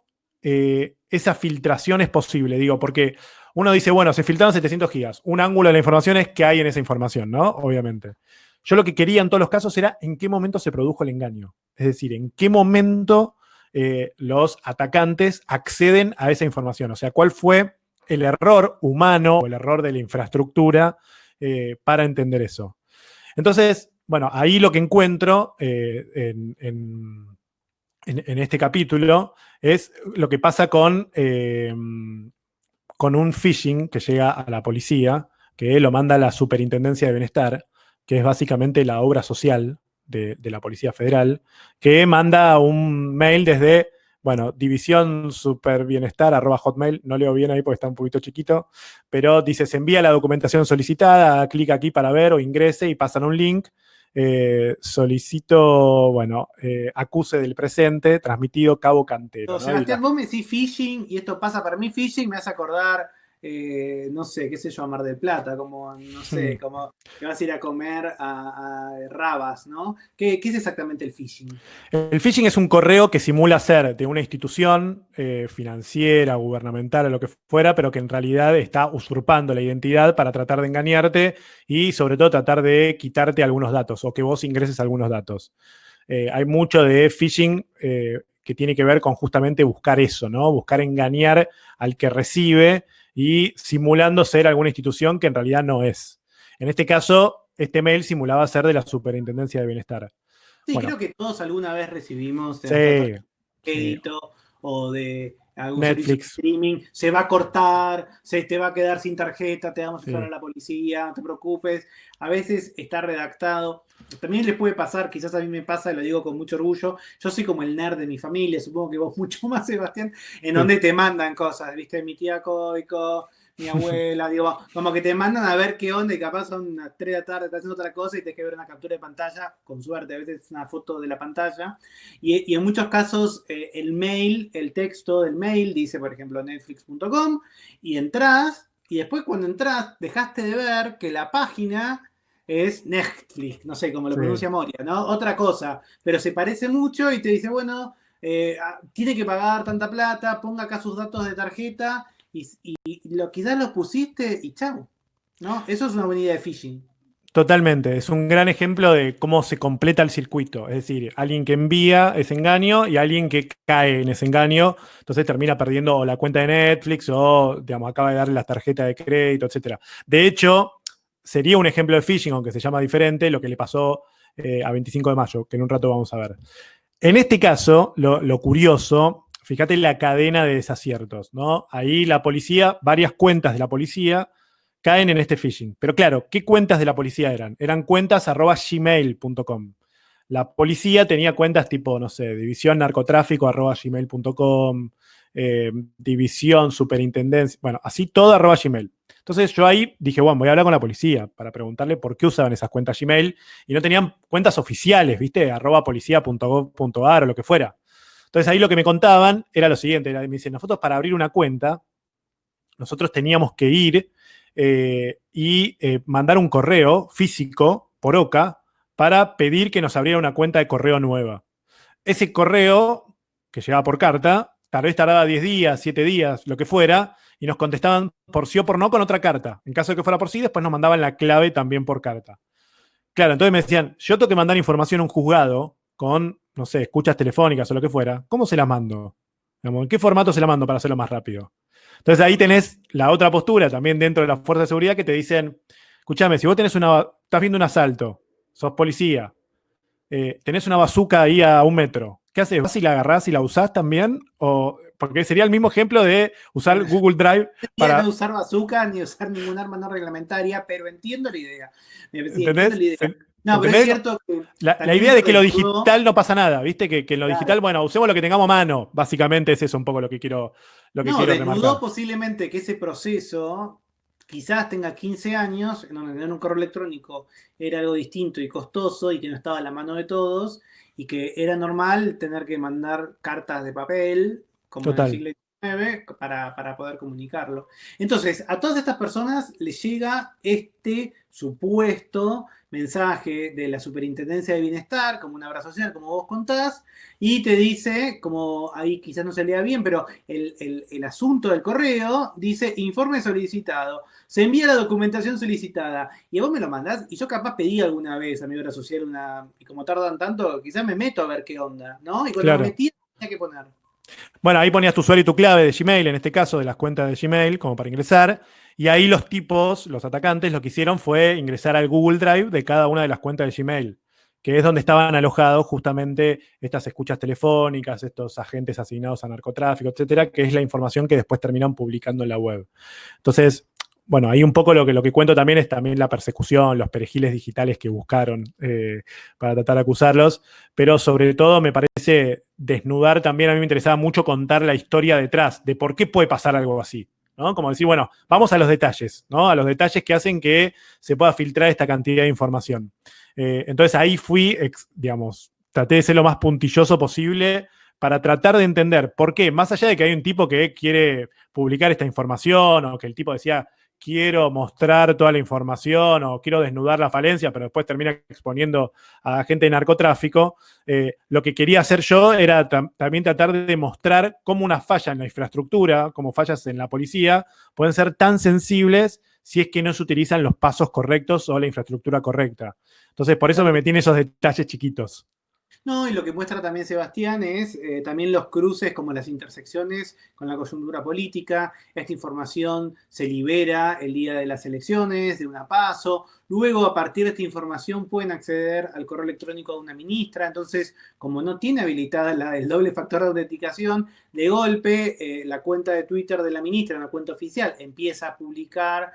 S3: esa filtración es posible, digo, porque uno dice, bueno, se filtraron 700 gigas. Un ángulo de la información es qué hay en esa información, ¿no? Obviamente. Yo lo que quería en todos los casos era en qué momento se produjo el engaño. Es decir, en qué momento los atacantes acceden a esa información. O sea, cuál fue el error humano o el error de la infraestructura para entender eso. Entonces, bueno, ahí lo que encuentro en este capítulo es lo que pasa con un phishing que llega a la policía, que lo manda la Superintendencia de Bienestar, que es básicamente la obra social de la Policía Federal, que manda un mail desde, bueno, división superbienestar@hotmail, no leo bien ahí porque está un poquito chiquito, pero dice, se envía la documentación solicitada, clic aquí para ver o ingrese y pasan un link. Solicito, bueno, acuse del presente, transmitido Cabo Cantero. ¿No?
S2: Sebastián, vos me decís phishing, y esto pasa para mí phishing, me hace acordar, no sé, qué sé yo, a Mar del Plata, como, no sé, como que vas a ir a comer a Rabas, ¿no? ¿Qué es exactamente el phishing?
S3: El phishing es un correo que simula ser de una institución financiera, gubernamental o lo que fuera, pero que en realidad está usurpando la identidad para tratar de engañarte y sobre todo tratar de quitarte algunos datos o que vos ingreses algunos datos. Hay mucho de phishing que tiene que ver con justamente buscar eso, ¿no? Buscar engañar al que recibe y simulando ser alguna institución que en realidad no es. En este caso, este mail simulaba ser de la Superintendencia de Bienestar.
S2: Sí,
S3: Bueno,
S2: creo que todos alguna vez recibimos de
S3: sí,
S2: nuestra
S3: sí.
S2: crédito o de algún servicio de
S3: Netflix.
S2: streaming, se va a cortar, se te va a quedar sin tarjeta, te vamos a llevar
S3: Sí.
S2: a la policía, no te preocupes. A veces está redactado. También les puede pasar, quizás a mí me pasa, y lo digo con mucho orgullo, yo soy como el nerd de mi familia, supongo que vos mucho más, Sebastián, en donde te mandan cosas, ¿viste? Mi tía Coico, mi abuela, digo, como que te mandan a ver qué onda y capaz son las 3 de la tarde, estás haciendo otra cosa y te que ver una captura de pantalla, con suerte, a veces es una foto de la pantalla. Y en muchos casos el mail, el texto del mail dice, por ejemplo, netflix.com y entras y después cuando entras dejaste de ver que la página es Netflix, no sé cómo lo pronuncia Moria, ¿no? Otra cosa, pero se parece mucho y te dice, bueno, tiene que pagar tanta plata, ponga acá sus datos de tarjeta y quizás los pusiste y chau, ¿no? Eso es una buena idea de phishing.
S3: Totalmente, es un gran ejemplo de cómo se completa el circuito. Es decir, alguien que envía ese engaño y alguien que cae en ese engaño, entonces termina perdiendo o la cuenta de Netflix o, digamos, acaba de darle la tarjeta de crédito, etc. De hecho, sería un ejemplo de phishing, aunque se llama diferente, lo que le pasó a 25 de mayo, que en un rato vamos a ver. En este caso, lo curioso, fíjate la cadena de desaciertos, ¿no? Ahí la policía, varias cuentas de la policía caen en este phishing. Pero claro, ¿qué cuentas de la policía eran? Eran cuentas @gmail.com. La policía tenía cuentas tipo, no sé, división narcotráfico @gmail.com, división superintendencia, bueno, así todo @gmail. Entonces yo ahí dije, bueno, voy a hablar con la policía para preguntarle por qué usaban esas cuentas Gmail y no tenían cuentas oficiales, ¿viste? @policía.gov.ar o lo que fuera. Entonces ahí lo que me contaban era lo siguiente, me dicen, nosotros para abrir una cuenta, nosotros teníamos que ir y mandar un correo físico por OCA para pedir que nos abriera una cuenta de correo nueva. Ese correo, que llegaba por carta, tal vez tardaba 10 días, 7 días, lo que fuera, y nos contestaban por sí o por no con otra carta. En caso de que fuera por sí, después nos mandaban la clave también por carta. Claro, entonces me decían, yo tengo que mandar información a un juzgado con, no sé, escuchas telefónicas o lo que fuera. ¿Cómo se la mando? ¿En qué formato se la mando para hacerlo más rápido? Entonces ahí tenés la otra postura también dentro de la fuerza de seguridad que te dicen, escúchame, si vos estás viendo un asalto, sos policía, tenés una bazuca ahí a 1 metro, ¿qué haces? ¿Vas y la agarrás y la usás también? Porque sería el mismo ejemplo de usar Google Drive para...
S2: No usar bazooka ni usar ningún arma no reglamentaria, pero entiendo la idea.
S3: ¿Entendés?
S2: No, pero es cierto que...
S3: La idea de que lo digital no pasa nada, ¿viste? Que en lo digital, bueno, usemos lo que tengamos a mano. Básicamente es eso un poco lo que quiero remarcar.
S2: Desnudó posiblemente que ese proceso quizás tenga 15 años, en donde tener un correo electrónico era algo distinto y costoso y que no estaba a la mano de todos y que era normal tener que mandar cartas de papel, como en el siglo para poder comunicarlo. Entonces, a todas estas personas les llega este supuesto mensaje de la Superintendencia de Bienestar, como una obra social, como vos contás, y te dice, como ahí quizás no se lea bien, pero el asunto del correo dice informe solicitado, se envía la documentación solicitada, y vos me lo mandás, y yo capaz pedí alguna vez a mi obra social y como tardan tanto, quizás me meto a ver qué onda, ¿no? Y cuando me metí, tenía que poner.
S3: Bueno, ahí ponías tu usuario y tu clave de Gmail, en este caso de las cuentas de Gmail, como para ingresar. Y ahí los tipos, los atacantes, lo que hicieron fue ingresar al Google Drive de cada una de las cuentas de Gmail, que es donde estaban alojados justamente estas escuchas telefónicas, estos agentes asignados a narcotráfico, etcétera, que es la información que después terminan publicando en la web. Entonces, bueno, ahí un poco lo que cuento también es también la persecución, los perejiles digitales que buscaron para tratar de acusarlos, pero sobre todo me parece desnudar también, a mí me interesaba mucho contar la historia detrás, de por qué puede pasar algo así, ¿no? Como decir, bueno, vamos a los detalles, ¿no? A los detalles que hacen que se pueda filtrar esta cantidad de información. Entonces ahí fui, digamos, traté de ser lo más puntilloso posible para tratar de entender por qué, más allá de que hay un tipo que quiere publicar esta información o que el tipo decía quiero mostrar toda la información o quiero desnudar la falencia, pero después termina exponiendo a gente de narcotráfico, lo que quería hacer yo era también tratar de demostrar cómo una falla en la infraestructura, como fallas en la policía, pueden ser tan sensibles si es que no se utilizan los pasos correctos o la infraestructura correcta. Entonces, por eso me metí en esos detalles chiquitos.
S2: No, y lo que muestra también Sebastián es también los cruces, como las intersecciones con la coyuntura política. Esta información se libera el día de las elecciones, de una PASO. Luego, a partir de esta información, pueden acceder al correo electrónico de una ministra. Entonces, como no tiene habilitada el doble factor de autenticación, de golpe, la cuenta de Twitter de la ministra, una cuenta oficial, empieza a publicar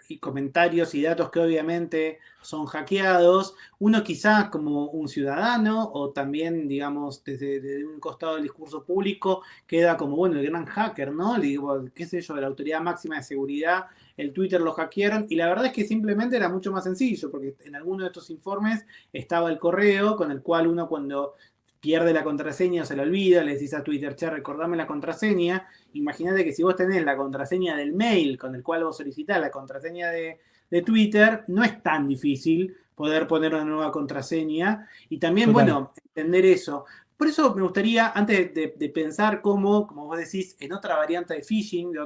S2: y comentarios y datos que obviamente son hackeados. Uno quizás como un ciudadano o también, digamos, desde un costado del discurso público, queda como, bueno, el gran hacker, ¿no? Le digo, qué sé yo, de la Autoridad Máxima de Seguridad, el Twitter lo hackearon, y la verdad es que simplemente era mucho más sencillo, porque en alguno de estos informes estaba el correo con el cual uno cuando pierde la contraseña o se la olvida, le decís a Twitter, che, recordame la contraseña. Imagínate que si vos tenés la contraseña del mail con el cual vos solicitás la contraseña de Twitter, no es tan difícil poder poner una nueva contraseña. Y también, total, bueno, entender eso. Por eso me gustaría, antes de pensar cómo, como vos decís, en otra variante de phishing, de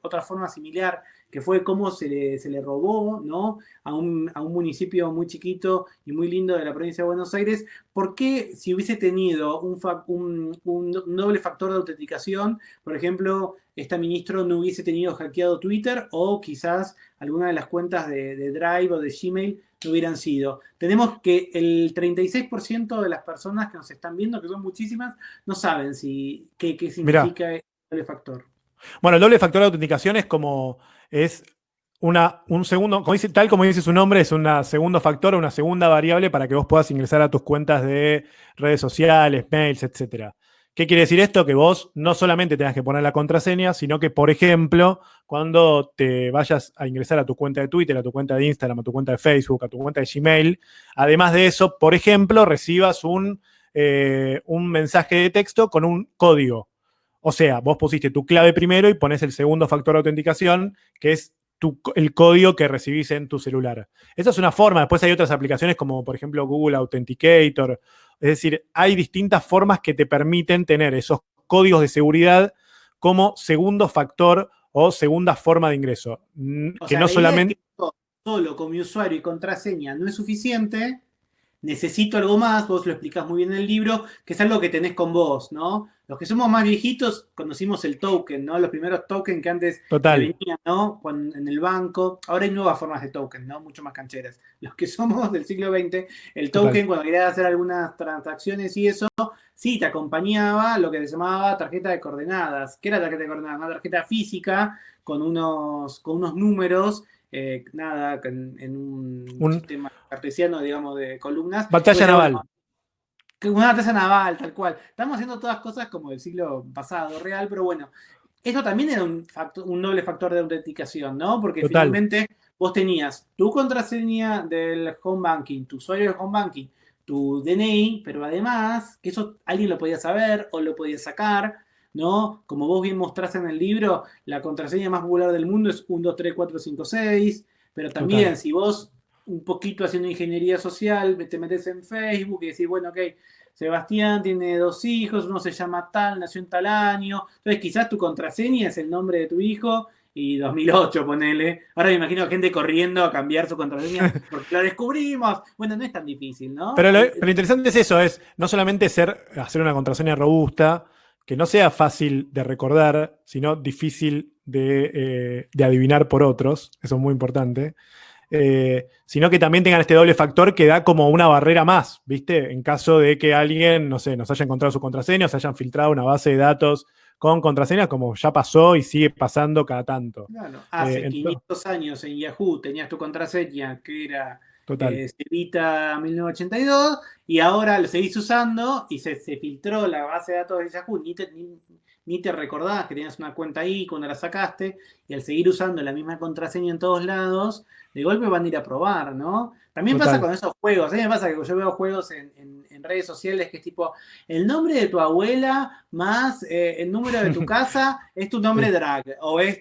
S2: otra forma similar, que fue cómo se le robó, ¿no?, a un municipio muy chiquito y muy lindo de la provincia de Buenos Aires, ¿por qué si hubiese tenido un doble factor de autenticación, por ejemplo, esta ministro no hubiese tenido hackeado Twitter o quizás alguna de las cuentas de Drive o de Gmail no hubieran sido? Tenemos que el 36% de las personas que nos están viendo, que son muchísimas, no saben qué significa el doble factor.
S3: Bueno, el doble factor de autenticación es un segundo, tal como dice su nombre, es un segundo factor, una segunda variable para que vos puedas ingresar a tus cuentas de redes sociales, mails, etc. ¿Qué quiere decir esto? Que vos no solamente tengas que poner la contraseña, sino que, por ejemplo, cuando te vayas a ingresar a tu cuenta de Twitter, a tu cuenta de Instagram, a tu cuenta de Facebook, a tu cuenta de Gmail, además de eso, por ejemplo, recibas un mensaje de texto con un código. O sea, vos pusiste tu clave primero y pones el segundo factor de autenticación, que es el código que recibís en tu celular. Esa es una forma. Después hay otras aplicaciones como, por ejemplo, Google Authenticator. Es decir, hay distintas formas que te permiten tener esos códigos de seguridad como segundo factor o segunda forma de ingreso. Que no solamente...
S2: Solo con mi usuario y contraseña no es suficiente. Necesito algo más, vos lo explicás muy bien en el libro, que es algo que tenés con vos, ¿no? Los que somos más viejitos conocimos el token, ¿no? Los primeros tokens que antes venían, ¿no?, en el banco. Ahora hay nuevas formas de token, ¿no?, mucho más cancheras. Los que somos del siglo XX, el token, cuando querías hacer algunas transacciones y eso, sí, te acompañaba lo que se llamaba tarjeta de coordenadas. ¿Qué era tarjeta de coordenadas? Una tarjeta física con unos números, en un sistema cartesiano, digamos, de columnas.
S3: Batalla naval.
S2: Una batalla naval, tal cual. Estamos haciendo todas cosas como del siglo pasado, real, pero bueno. Esto también era un doble factor de autenticación, ¿no? Porque finalmente vos tenías tu contraseña del home banking, tu usuario del home banking, tu DNI, pero además, que eso alguien lo podía saber o lo podía sacar, ¿no? Como vos bien mostrás en el libro, la contraseña más popular del mundo es 1, 2, 3, 4, 5, 6, pero también
S3: Total.
S2: si vos un poquito haciendo ingeniería social, te metes en Facebook y decís, bueno, ok, Sebastián tiene 2 hijos, uno se llama tal, nació en tal año, entonces quizás tu contraseña es el nombre de tu hijo y 2008, ponele. Ahora me imagino gente corriendo a cambiar su contraseña porque lo descubrimos. Bueno, no es tan difícil, ¿no?
S3: Pero lo interesante es eso, es no solamente hacer una contraseña robusta, que no sea fácil de recordar, sino difícil de adivinar por otros, eso es muy importante, sino que también tengan este doble factor que da como una barrera más, ¿viste? En caso de que alguien, no sé, nos haya encontrado su contraseña, o se hayan filtrado una base de datos con contraseñas, como ya pasó y sigue pasando cada tanto.
S2: Claro, hace 500 años en Yahoo tenías tu contraseña que era
S3: Total.
S2: Cevita 1982 y ahora lo seguís usando y se filtró la base de datos de Yahoo, ni te recordás que tenías una cuenta ahí cuando la sacaste y al seguir usando la misma contraseña en todos lados, de golpe van a ir a probar, ¿no? También
S3: Total.
S2: pasa con esos juegos, a mí me pasa que yo veo juegos en redes sociales que es tipo, el nombre de tu abuela más el número de tu casa es tu nombre
S3: Sí.
S2: drag, o es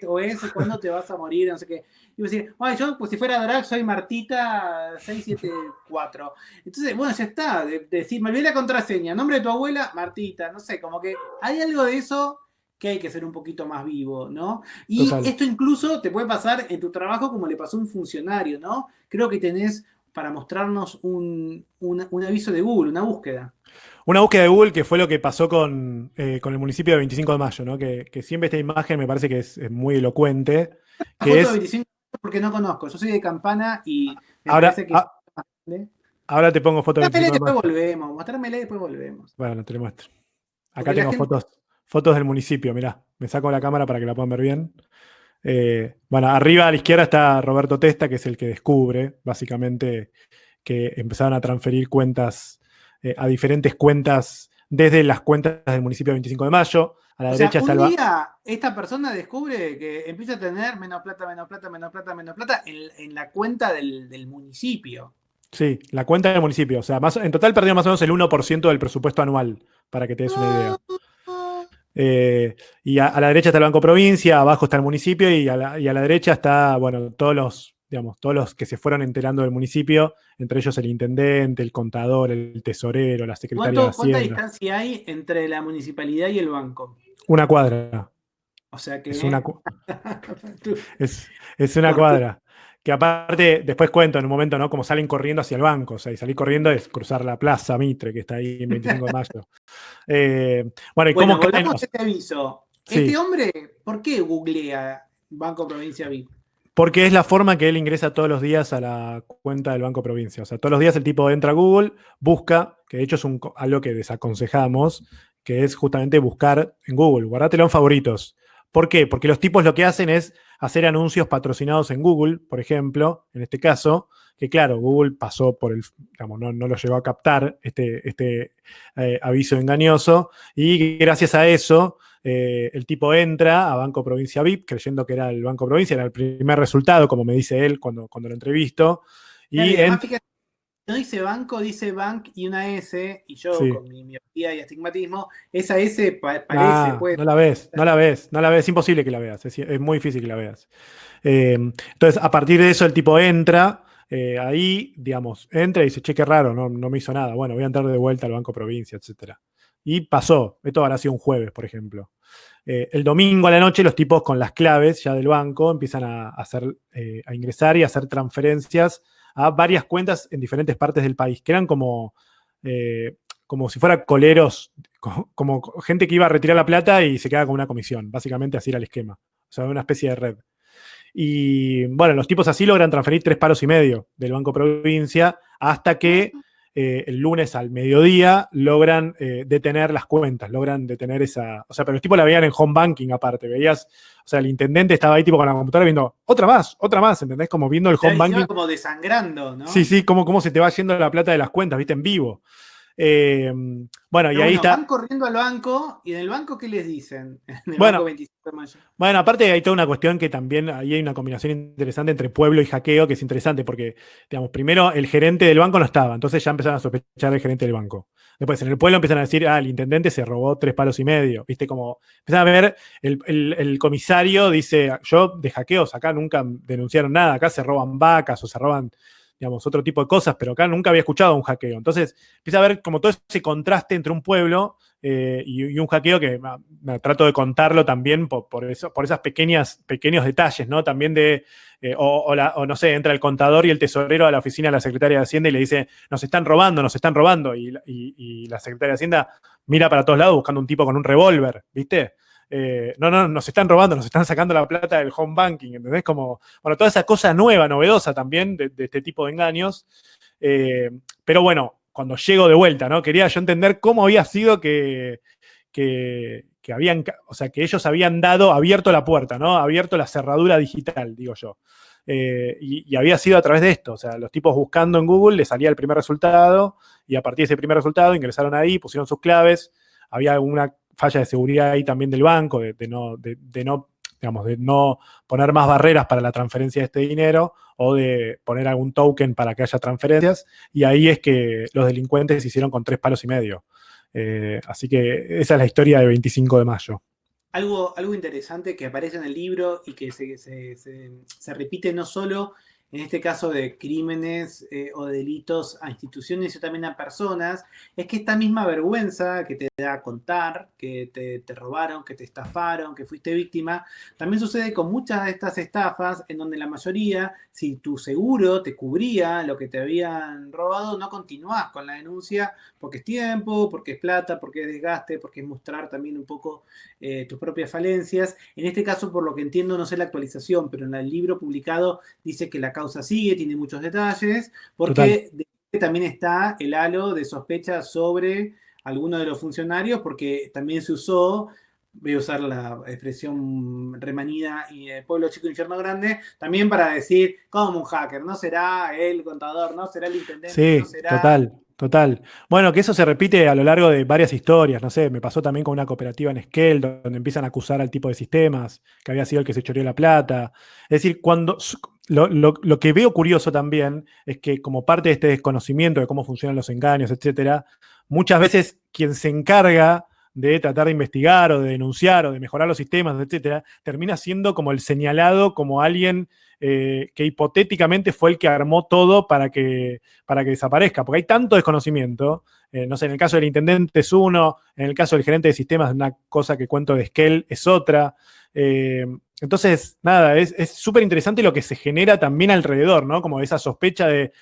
S2: cuándo te vas a morir, no sé qué. Y vos decís, ay, yo pues si fuera drag soy Martita 674. Entonces, bueno, ya está, decir, me olvidé la contraseña, nombre de tu abuela, Martita, no sé, como que hay algo de eso que hay que ser un poquito más vivo, ¿no? Y
S3: Total.
S2: esto incluso te puede pasar en tu trabajo como le pasó a un funcionario, ¿no? Creo que tenés para mostrarnos un aviso de Google, una búsqueda.
S3: Una búsqueda de Google que fue lo que pasó con el municipio de 25 de Mayo, ¿no? Que siempre esta imagen me parece que es muy elocuente.
S2: La
S3: Que
S2: foto de
S3: es.
S2: 25 porque no conozco, yo soy de Campana y me
S3: Ahora,
S2: parece que es...
S3: ahora te pongo foto de
S2: Mostrármela
S3: 25
S2: y
S3: de
S2: después
S3: Mayo.
S2: volvemos, mostrármela y después volvemos.
S3: Bueno, te lo muestro. Acá
S2: Porque la
S3: tengo
S2: gente...
S3: fotos del municipio, mirá. Me saco la cámara para que la puedan ver bien. Bueno, arriba a la izquierda está Roberto Testa, que es el que descubre, básicamente, que empezaron a transferir cuentas a diferentes cuentas desde las cuentas del municipio de 25 de Mayo. A la
S2: O sea,
S3: derecha está
S2: un
S3: el
S2: día esta persona descubre que empieza a tener menos plata, menos plata, menos plata, menos plata en la cuenta del municipio.
S3: Sí, la cuenta del municipio. O sea, en total perdió más o menos el 1% del presupuesto anual, para que te des una idea. Y a la derecha está el Banco Provincia, abajo está el municipio y a la derecha está, bueno, todos los que se fueron enterando del municipio, entre ellos el intendente, el contador, el tesorero, la secretaria de
S2: ¿Cuánta
S3: Hacienda.
S2: distancia hay entre la municipalidad y el banco?
S3: Una cuadra.
S2: O sea que...
S3: Es una cuadra. Que aparte, después cuento en un momento, ¿no? Como salen corriendo hacia el banco. O sea, y salir corriendo es cruzar la Plaza Mitre, que está ahí en 25 de mayo. Bueno, ¿y
S2: Bueno,
S3: cómo caen?
S2: volvamos a este aviso.
S3: Sí.
S2: Este hombre, ¿por qué googlea Banco Provincia VIP?
S3: Porque es la forma que él ingresa todos los días a la cuenta del Banco Provincia. O sea, todos los días el tipo entra a Google, busca, que de hecho es algo que desaconsejamos, que es justamente buscar en Google, guardátelo en favoritos. ¿Por qué? Porque los tipos lo que hacen es hacer anuncios patrocinados en Google, por ejemplo, en este caso, que claro, Google pasó por digamos, no lo llegó a captar este aviso engañoso, y gracias a eso el tipo entra a Banco Provincia VIP creyendo que era el Banco Provincia, era el primer resultado, como me dice él cuando lo entrevisto.
S2: Y además, fíjate, no dice banco, dice bank y una S, y yo
S3: sí,
S2: con mi miopía y astigmatismo, esa S parece, pues.
S3: No la ves, es imposible que la veas, es muy difícil que la veas. Entonces, a partir de eso, el tipo entra, ahí, digamos, entra y dice, che, qué raro, no me hizo nada, bueno, voy a entrar de vuelta al Banco Provincia, etc. Y pasó, esto habrá sido un jueves, por ejemplo. El domingo a la noche, los tipos con las claves ya del banco empiezan a ingresar y a hacer transferencias a varias cuentas en diferentes partes del país, que eran como si fuera coleros, como gente que iba a retirar la plata y se quedaba con una comisión. Básicamente así era el esquema. O sea, una especie de red. Y bueno, los tipos así logran transferir 3,5 palos del Banco Provincia hasta que el lunes al mediodía logran detener las cuentas, logran detener esa... O sea, pero los tipos la veían en home banking aparte, veías... O sea, el intendente estaba ahí tipo con la computadora viendo otra más, ¿entendés? Como viendo el home banking.
S2: Como desangrando, ¿no?
S3: Sí, cómo se te va yendo la plata de las cuentas, ¿viste? En vivo. Bueno, y
S2: Pero
S3: ahí
S2: bueno,
S3: está.
S2: van corriendo al banco, y en el banco, ¿qué les dicen? En el
S3: Bueno,
S2: banco 25 de mayo.
S3: Bueno, aparte hay toda una cuestión que también ahí hay una combinación interesante entre pueblo y hackeo, que es interesante porque, digamos, primero el gerente del banco no estaba, entonces ya empezaron a sospechar del gerente del banco. Después en el pueblo empiezan a decir, el intendente se robó 3,5 palos, ¿viste? Como empiezan a ver, el comisario dice, yo de hackeos acá nunca denunciaron nada, acá se roban vacas o se roban, digamos, otro tipo de cosas, pero acá nunca había escuchado un hackeo. Entonces empieza a ver como todo ese contraste entre un pueblo y un hackeo que trato de contarlo también por esas pequeños detalles, ¿no? También o no sé, entra el contador y el tesorero a la oficina de la secretaria de Hacienda y le dice, nos están robando. Y la secretaria de Hacienda mira para todos lados buscando un tipo con un revólver, ¿viste? No, nos están robando, nos están sacando la plata del home banking, ¿entendés? Como, bueno, toda esa cosa nueva, novedosa también de este tipo de engaños. Pero bueno, cuando llego de vuelta, ¿no? Quería yo entender cómo había sido que habían, o sea, que ellos habían abierto la puerta, ¿no? Abierto la cerradura digital, digo yo. Y había sido a través de esto, o sea, los tipos buscando en Google les salía el primer resultado y a partir de ese primer resultado ingresaron ahí, pusieron sus claves, había alguna falla de seguridad ahí también del banco, de no poner más barreras para la transferencia de este dinero o de poner algún token para que haya transferencias, y ahí es que los delincuentes se hicieron con 3,5 palos. Así que esa es la historia de 25 de mayo.
S2: Algo interesante que aparece en el libro y que se repite no solo en este caso de crímenes o delitos a instituciones, sino también a personas, es que esta misma vergüenza que te da contar, que te robaron, que te estafaron, que fuiste víctima, también sucede con muchas de estas estafas en donde la mayoría, si tu seguro te cubría lo que te habían robado, no continuás con la denuncia porque es tiempo, porque es plata, porque es desgaste, porque es mostrar también un poco tus propias falencias. En este caso, por lo que entiendo, no sé la actualización, pero en el libro publicado dice que la causa sigue, tiene muchos detalles, porque también está el halo de sospecha sobre alguno de los funcionarios, porque también se usó, voy a usar la expresión remanida y pueblo chico, infierno grande, también para decir, como un hacker, no será el contador, no será el intendente,
S3: Sí,
S2: no será...
S3: total. Bueno, que eso se repite a lo largo de varias historias, no sé, me pasó también con una cooperativa en Esquel, donde empiezan a acusar al tipo de sistemas, que había sido el que se choreó la plata. Es decir, lo que veo curioso también es que como parte de este desconocimiento de cómo funcionan los engaños, etcétera, muchas veces quien se encarga de tratar de investigar o de denunciar o de mejorar los sistemas, etcétera, termina siendo como el señalado como alguien que hipotéticamente fue el que armó todo para que desaparezca, porque hay tanto desconocimiento. No sé, en el caso del intendente es uno, en el caso del gerente de sistemas, una cosa que cuento de Esquel es otra. Entonces, nada, es súper interesante lo que se genera también alrededor, ¿no? Como esa sospecha de,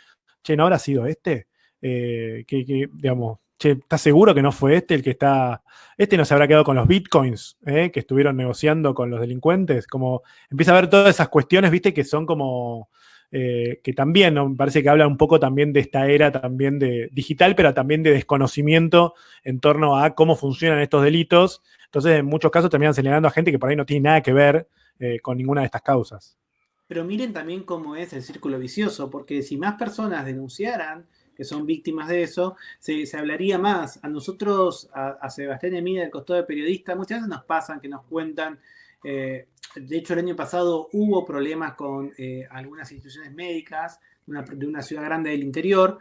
S3: che, ¿no habrá sido este? Digamos, che, ¿estás seguro que no fue este el que está... Este no se habrá quedado con los bitcoins que estuvieron negociando con los delincuentes? Como empieza a ver todas esas cuestiones, viste, que son como... que también, ¿no? Me parece que habla un poco también de esta era también de digital, pero también de desconocimiento en torno a cómo funcionan estos delitos. Entonces, en muchos casos terminan señalando a gente que por ahí no tiene nada que ver con ninguna de estas causas.
S2: Pero miren también cómo es el círculo vicioso, porque si más personas denunciaran que son víctimas de eso, se hablaría más. A nosotros, a Sebastián y a mí del costado de periodista, muchas veces nos pasan, que nos cuentan, de hecho el año pasado hubo problemas con algunas instituciones médicas de una ciudad grande del interior,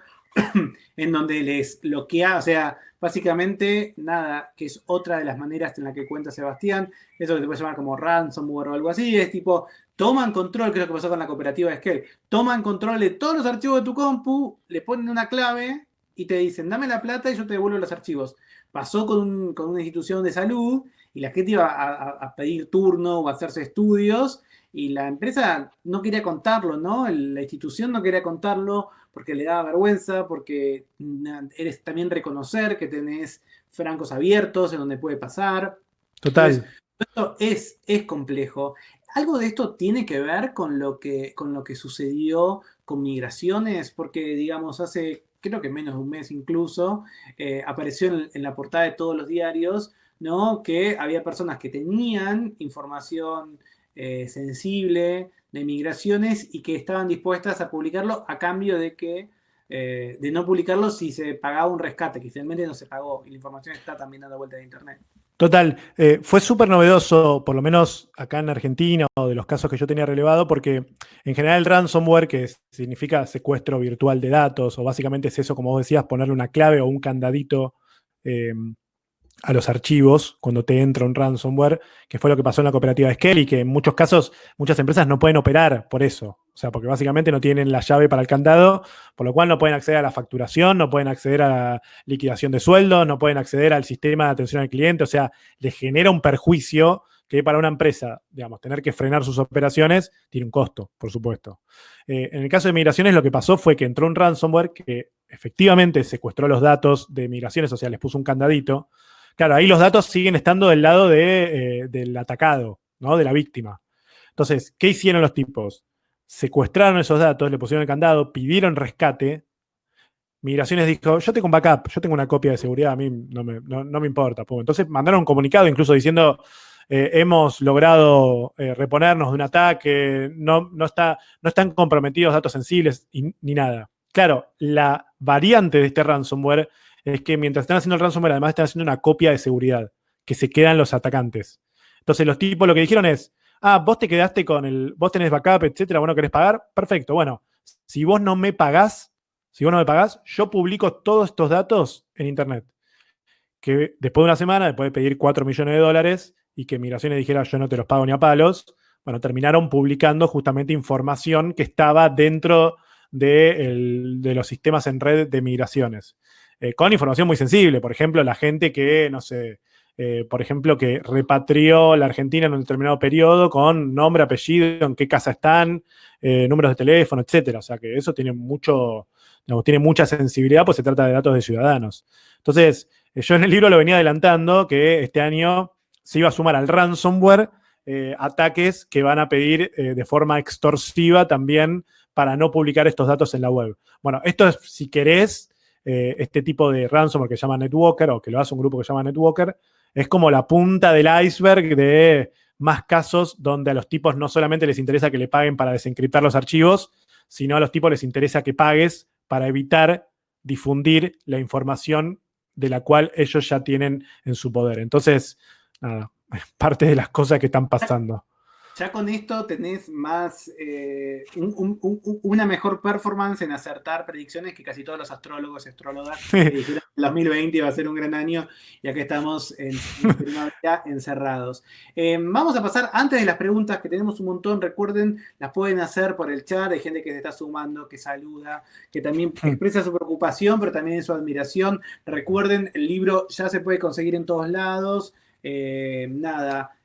S2: en donde les bloquea, o sea, básicamente nada, que es otra de las maneras en la que cuenta Sebastián, eso que se puede llamar como ransomware o algo así, es tipo, toman control, creo que pasó con la cooperativa de Esquel, toman control de todos los archivos de tu compu, le ponen una clave y te dicen, dame la plata y yo te devuelvo los archivos. Pasó con una institución de salud y la gente iba a pedir turno o a hacerse estudios y la empresa no quería contarlo, ¿no? La institución no quería contarlo porque le daba vergüenza, porque eres también reconocer que tenés francos abiertos en donde puede pasar.
S3: Total.
S2: Entonces, esto es complejo. ¿Algo de esto tiene que ver con lo que sucedió con migraciones? Porque, digamos, hace creo que menos de un mes incluso, apareció en la portada de todos los diarios, ¿no? Que había personas que tenían información sensible de migraciones y que estaban dispuestas a publicarlo a cambio de que de no publicarlo si se pagaba un rescate, que finalmente no se pagó y la información está también dando vuelta de internet.
S3: Total, fue súper novedoso, por lo menos acá en Argentina, o de los casos que yo tenía relevado, porque en general el ransomware, que significa secuestro virtual de datos, o básicamente es eso, como vos decías, ponerle una clave o un candadito eh, a los archivos cuando te entra un ransomware, que fue lo que pasó en la cooperativa Esquel y que en muchos casos muchas empresas no pueden operar por eso. O sea, porque básicamente no tienen la llave para el candado, por lo cual no pueden acceder a la facturación, no pueden acceder a la liquidación de sueldos, no pueden acceder al sistema de atención al cliente. O sea, les genera un perjuicio que para una empresa, digamos, tener que frenar sus operaciones tiene un costo, por supuesto. En el caso de migraciones, lo que pasó fue que entró un ransomware que efectivamente secuestró los datos de migraciones, o sea, les puso un candadito. Claro, ahí los datos siguen estando del lado del atacado, ¿no? De la víctima. Entonces, ¿qué hicieron los tipos? Secuestraron esos datos, le pusieron el candado, pidieron rescate. Migraciones dijo, yo tengo un backup, yo tengo una copia de seguridad, a mí no me importa. Entonces mandaron un comunicado incluso diciendo, hemos logrado reponernos de un ataque, no están comprometidos datos sensibles ni nada. Claro, la variante de este ransomware es que mientras están haciendo el ransomware, además están haciendo una copia de seguridad que se quedan los atacantes. Entonces los tipos lo que dijeron es, vos te quedaste vos tenés backup, etcétera, vos no querés pagar, perfecto, bueno, si vos no me pagás, yo publico todos estos datos en internet. Que después de una semana, después de pedir $4 millones y que Migraciones dijera yo no te los pago ni a palos, bueno, terminaron publicando justamente información que estaba dentro de los sistemas en red de migraciones. Con información muy sensible, por ejemplo, la gente que, no sé, por ejemplo, que repatrió la Argentina en un determinado periodo con nombre, apellido, en qué casa están, números de teléfono, etcétera. O sea que eso tiene tiene mucha sensibilidad, pues se trata de datos de ciudadanos. Entonces, yo en el libro lo venía adelantando que este año se iba a sumar al ransomware ataques que van a pedir de forma extorsiva también para no publicar estos datos en la web. Bueno, esto es, si querés, este tipo de ransomware que se llama NetWalker, o que lo hace un grupo que se llama NetWalker, es como la punta del iceberg de más casos donde a los tipos no solamente les interesa que le paguen para desencriptar los archivos, sino a los tipos les interesa que pagues para evitar difundir la información de la cual ellos ya tienen en su poder. Entonces, nada, parte de las cosas que están pasando.
S2: Ya con esto tenés más una mejor performance en acertar predicciones que casi todos los astrólogos y astrólogas que dijeron que el 2020 iba a ser un gran año y acá estamos en primavera encerrados. Vamos a pasar, antes de las preguntas, que tenemos un montón, recuerden, las pueden hacer por el chat, hay gente que se está sumando, que saluda, que también expresa su preocupación, pero también su admiración. Recuerden, el libro ya se puede conseguir en todos lados.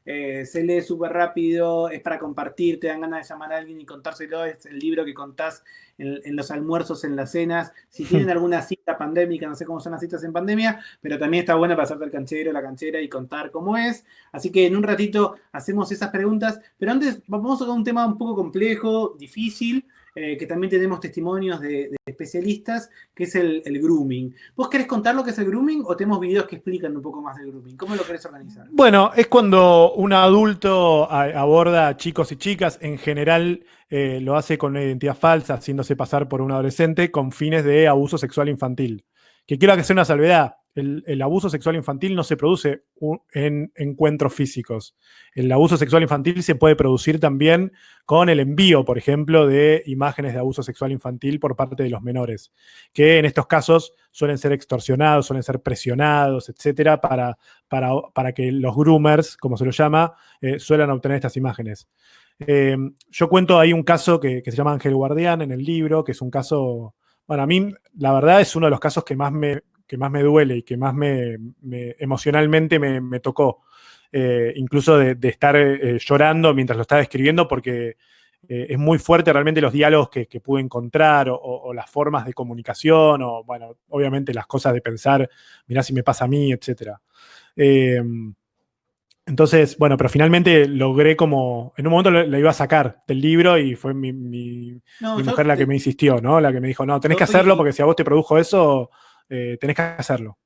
S2: Se lee súper rápido, es para compartir, te dan ganas de llamar a alguien y contárselo, es el libro que contás en los almuerzos, en las cenas, si tienen alguna cita pandémica, no sé cómo son las citas en pandemia, pero también está bueno pasarte al canchero, la canchera y contar cómo es, así que en un ratito hacemos esas preguntas, pero antes vamos a tocar un tema un poco complejo, difícil, que también tenemos testimonios de especialistas, que es el grooming. ¿Vos querés contar lo que es el grooming o tenemos videos que explican un poco más del grooming? ¿Cómo lo querés organizar?
S3: Bueno, es cuando un adulto aborda a chicos y chicas, en general lo hace con una identidad falsa, haciéndose pasar por un adolescente con fines de abuso sexual infantil. Que quiero hacer una salvedad. El abuso sexual infantil no se produce en encuentros físicos. El abuso sexual infantil se puede producir también con el envío, por ejemplo, de imágenes de abuso sexual infantil por parte de los menores, que en estos casos suelen ser extorsionados, suelen ser presionados, etcétera, para que los groomers, como se lo llama, suelen obtener estas imágenes. Yo cuento ahí un caso que se llama Ángel Guardián en el libro, que es un caso, bueno, a mí la verdad es uno de los casos que más me duele y que más emocionalmente me tocó. Incluso de estar llorando mientras lo estaba escribiendo, porque es muy fuerte realmente los diálogos que pude encontrar o las formas de comunicación o, bueno, obviamente las cosas de pensar, mirá si me pasa a mí, etc. Entonces, bueno, pero finalmente logré como, en un momento lo iba a sacar del libro y fue mi mujer la que me insistió, ¿no? La que me dijo, no, tenés que hacerlo porque si a vos te produjo eso, tenés que hacerlo.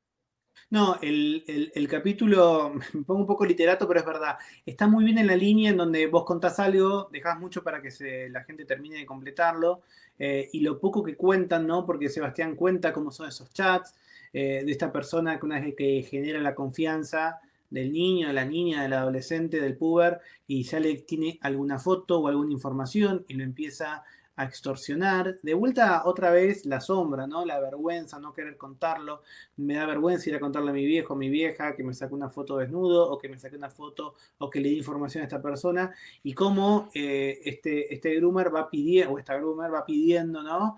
S2: No, el capítulo, me pongo un poco literato, pero es verdad. Está muy bien en la línea en donde vos contás algo, dejás mucho para que la gente termine de completarlo, y lo poco que cuentan, ¿no? Porque Sebastián cuenta cómo son esos chats, de esta persona que una vez que genera la confianza del niño, de la niña, del adolescente, del puber, y ya le tiene alguna foto o alguna información y lo empieza a extorsionar. De vuelta otra vez la sombra, ¿no? La vergüenza, no querer contarlo. Me da vergüenza ir a contarle a mi viejo, a mi vieja, que me sacó una foto desnudo, o que me saqué una foto, o que le di información a esta persona, y cómo este groomer va pidiendo, o esta groomer va pidiendo, ¿no?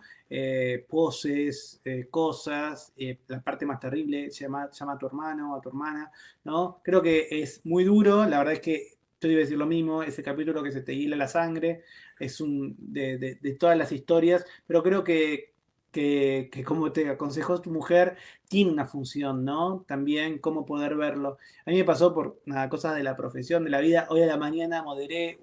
S2: Poses, cosas, la parte más terrible, llama a tu hermano, a tu hermana, ¿no? Creo que es muy duro, la verdad es que yo iba a decir lo mismo, ese capítulo que se te hila la sangre, es de todas las historias, pero creo que como te aconsejó tu mujer, tiene una función, ¿no? También cómo poder verlo. A mí me pasó por nada, cosas de la profesión, de la vida. Hoy a la mañana moderé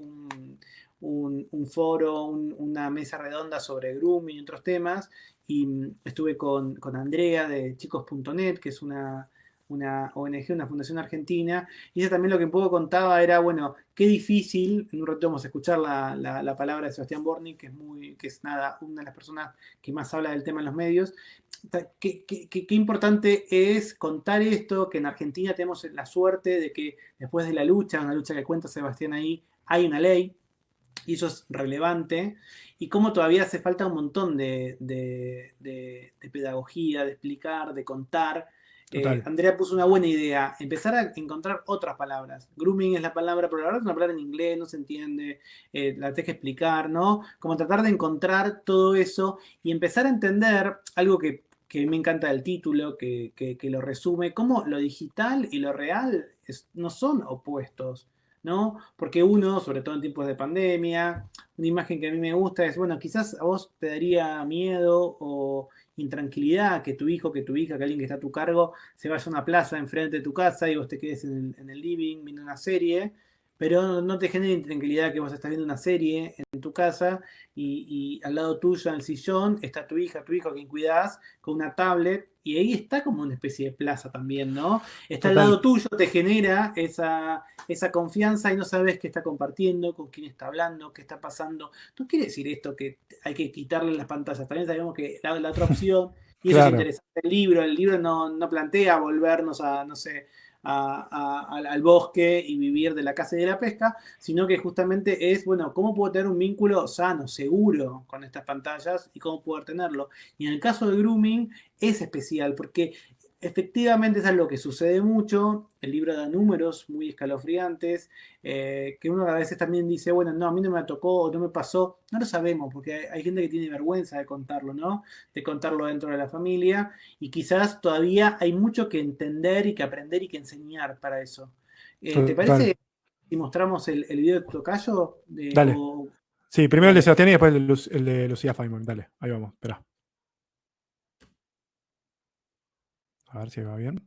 S2: un foro, una mesa redonda sobre grooming y otros temas, y estuve con Andrea de chicos.net, que es una ONG, una fundación argentina, y ella también lo que un poco contaba era, bueno, qué difícil, en un rato vamos a escuchar la palabra de Sebastián Borni, que es nada, una de las personas que más habla del tema en los medios, qué importante es contar esto, que en Argentina tenemos la suerte de que después de la lucha, una lucha que cuenta Sebastián ahí, hay una ley, y eso es relevante, y cómo todavía hace falta un montón de pedagogía, de explicar, de contar.
S3: Total.
S2: Andrea puso una buena idea, empezar a encontrar otras palabras. Grooming es la palabra, pero la verdad es una palabra en inglés, no se entiende, la tenés que explicar, ¿no? Como tratar de encontrar todo eso y empezar a entender algo que me encanta del título, que lo resume, cómo lo digital y lo real no son opuestos, ¿no? Porque uno, sobre todo en tiempos de pandemia, una imagen que a mí me gusta es, bueno, quizás a vos te daría miedo o intranquilidad que tu hijo, que tu hija, que alguien que está a tu cargo se vaya a una plaza enfrente de tu casa y vos te quedes en el living viendo una serie, pero no te genera intranquilidad que vos estás viendo una serie en tu casa y al lado tuyo en el sillón está tu hija, tu hijo a quien cuidás con una tablet y ahí está como una especie de plaza también, ¿no? Está al
S3: Total.
S2: lado tuyo, te genera esa confianza y no sabes qué está compartiendo, con quién está hablando, qué está pasando. No quiere decir esto que hay que quitarle las pantallas. También sabemos que la otra opción, y eso es
S3: Claro.
S2: interesante, el libro no plantea volvernos a, no sé, al bosque y vivir de la caza y de la pesca, sino que justamente es, bueno, ¿cómo puedo tener un vínculo sano, seguro con estas pantallas y cómo poder tenerlo? Y en el caso de grooming es especial porque efectivamente es algo que sucede mucho, el libro da números muy escalofriantes, que uno a veces también dice, bueno, no, a mí no me tocó o no me pasó, no lo sabemos, porque hay gente que tiene vergüenza de contarlo, ¿no? De contarlo dentro de la familia, y quizás todavía hay mucho que entender y que aprender y que enseñar para eso. ¿Te
S3: Total.
S2: parece si mostramos el video de Tocayo?
S3: Dale. Sí, primero el de
S2: Dale.
S3: Sebastián y después el de Lucía Feynman. Dale, ahí vamos, espera. A ver si va bien.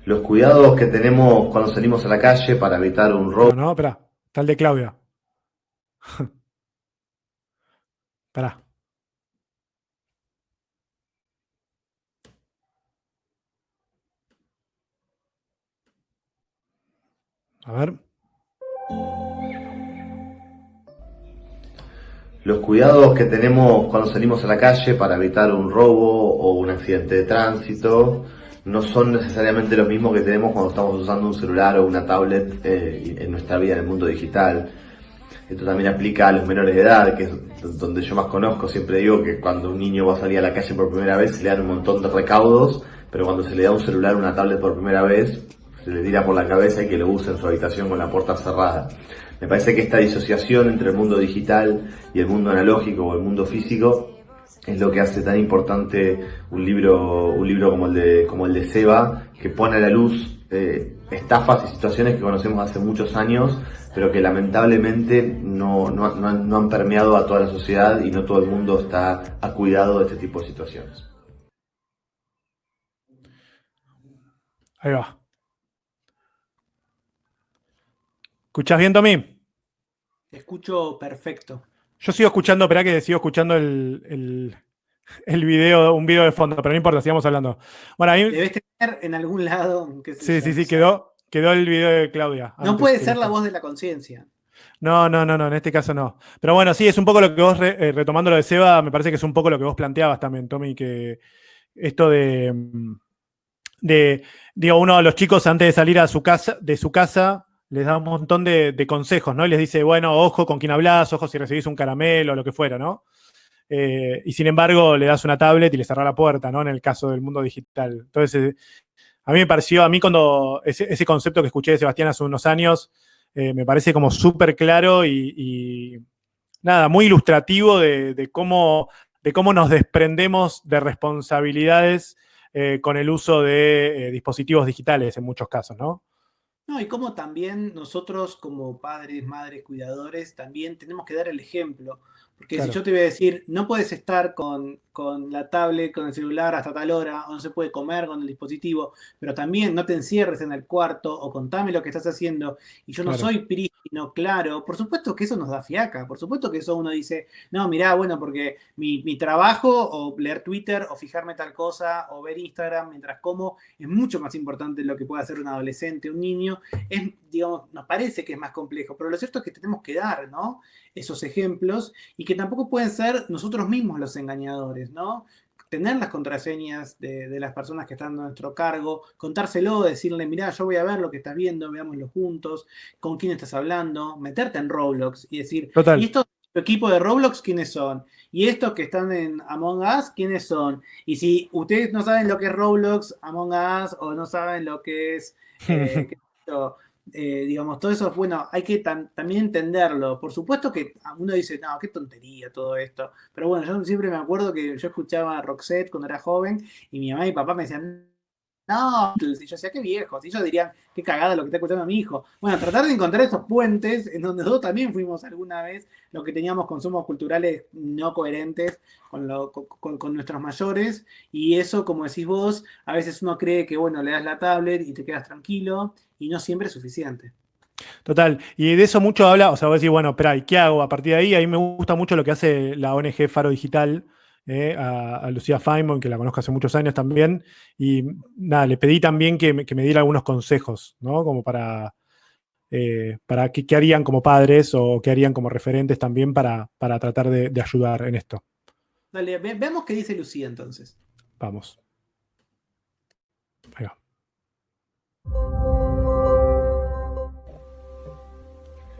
S6: Los cuidados que tenemos cuando salimos a la calle para evitar un robo.
S3: No, espera. Está el de Claudia. Espera. A ver.
S6: Los cuidados que tenemos cuando salimos a la calle para evitar un robo o un accidente de tránsito no son necesariamente los mismos que tenemos cuando estamos usando un celular o una tablet en nuestra vida en el mundo digital. Esto también aplica a los menores de edad, que es donde yo más conozco. Siempre digo que cuando un niño va a salir a la calle por primera vez se le dan un montón de recaudos, pero cuando se le da un celular o una tablet por primera vez, se le tira por la cabeza y que lo use en su habitación con la puerta cerrada. Me parece que esta disociación entre el mundo digital y el mundo analógico o el mundo físico es lo que hace tan importante un libro como el de Seba, que pone a la luz estafas y situaciones que conocemos hace muchos años, pero que lamentablemente no han permeado a toda la sociedad y no todo el mundo está a cuidado de este tipo de situaciones.
S3: Ahí va. ¿Escuchás bien, Tommy?
S2: Te escucho perfecto.
S3: Yo sigo escuchando, esperá que sigo escuchando el el video, un video de fondo, pero no importa, sigamos hablando. Bueno, ahí,
S2: Debes tener en algún lado, qué sé yo,
S3: sí,
S2: no sé.
S3: quedó el video de Claudia.
S2: No
S3: antes
S2: puede
S3: que
S2: ser
S3: lo-
S2: la voz de la conciencia.
S3: No, en este caso no. Pero bueno, sí, es un poco lo que vos, retomando lo de Seba, me parece que es un poco lo que vos planteabas también, Tommy, que esto digo, uno de los chicos antes de salir de su casa, les da un montón de consejos, ¿no? Y les dice, bueno, ojo con quién hablas, ojo si recibís un caramelo o lo que fuera, ¿no? Y sin embargo, le das una tablet y le cerrás la puerta, ¿no? En el caso del mundo digital. Entonces, a mí me pareció, a mí cuando ese concepto que escuché de Sebastián hace unos años, me parece como súper claro y nada, muy ilustrativo de cómo nos desprendemos de responsabilidades con el uso de dispositivos digitales en muchos casos, ¿no?
S2: No, y como también nosotros como padres, madres, cuidadores, también tenemos que dar el ejemplo. Porque si
S3: Claro,
S2: yo te voy a decir, no puedes estar con la tablet, con el celular hasta tal hora, o no se puede comer con el dispositivo, pero también no te encierres en el cuarto, o contame lo que estás haciendo, y yo no
S3: claro.
S2: soy prístino, claro, por supuesto que eso nos da fiaca, por supuesto que eso uno dice, no, mirá, bueno, porque mi trabajo, o leer Twitter, o fijarme tal cosa, o ver Instagram mientras como, es mucho más importante de lo que puede hacer un adolescente, un niño, digamos, nos parece que es más complejo, pero lo cierto es que tenemos que dar, ¿no? Esos ejemplos y que tampoco pueden ser nosotros mismos los engañadores, ¿no? Tener las contraseñas de las personas que están a nuestro cargo, contárselo, decirle, mirá, yo voy a ver lo que estás viendo, veámoslo juntos, con quién estás hablando, meterte en Roblox y decir, ¿y
S3: Total.
S2: estos tu equipo de Roblox quiénes son? ¿Y estos que están en Among Us quiénes son? Y si ustedes no saben lo que es Roblox, Among Us, o no saben lo que es, qué sé yo, digamos, todo eso, bueno, hay que también entenderlo. Por supuesto que uno dice, no, qué tontería todo esto. Pero bueno, yo siempre me acuerdo que yo escuchaba a Roxette cuando era joven y mi mamá y papá me decían, no, y yo decía, qué viejos. Y ellos dirían, qué cagada lo que está escuchando mi hijo. Bueno, tratar de encontrar esos puentes en donde nosotros también fuimos alguna vez los que teníamos consumos culturales no coherentes con nuestros mayores. Y eso, como decís vos, a veces uno cree que, bueno, le das la tablet y te quedas tranquilo y no siempre es suficiente.
S3: Total. Y de eso mucho habla, o sea, vos decís, bueno, espera, ¿y qué hago a partir de ahí? A mí me gusta mucho lo que hace la ONG Faro Digital, a Lucía Feynman, que la conozco hace muchos años también, y nada, le pedí también que me diera algunos consejos, ¿no? Como para qué harían como padres o qué harían como referentes también para tratar de ayudar en esto.
S2: Dale, veamos qué dice Lucía entonces.
S3: Vamos. Ahí va.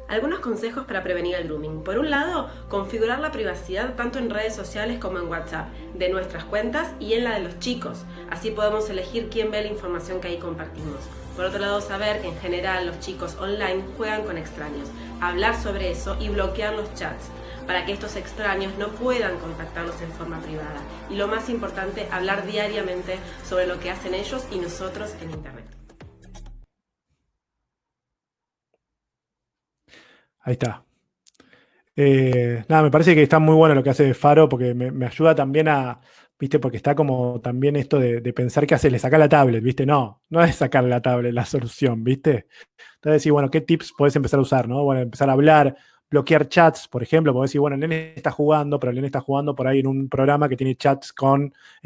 S7: Algunos consejos para prevenir el grooming. Por un lado, configurar la privacidad tanto en redes sociales como en WhatsApp, de nuestras cuentas y en la de los chicos. Así podemos elegir quién ve la información que ahí compartimos. Por otro lado, saber que en general los chicos online juegan con extraños. Hablar sobre eso y bloquear los chats, para que estos extraños no puedan contactarnos en forma privada. Y lo más importante, hablar diariamente sobre lo que hacen ellos y nosotros en Internet.
S3: Ahí está. Nada, me parece que está muy bueno lo que hace Faro porque me ayuda también ¿viste? Porque está como también esto de pensar qué hace, le saca la tablet, ¿viste? No es sacar la tablet la solución, ¿viste? Entonces decir, bueno, ¿qué tips podés empezar a usar, no? Bueno, empezar a hablar, bloquear chats, por ejemplo, podés decir, bueno, el nene está jugando, pero el nene está jugando por ahí en un programa que tiene chats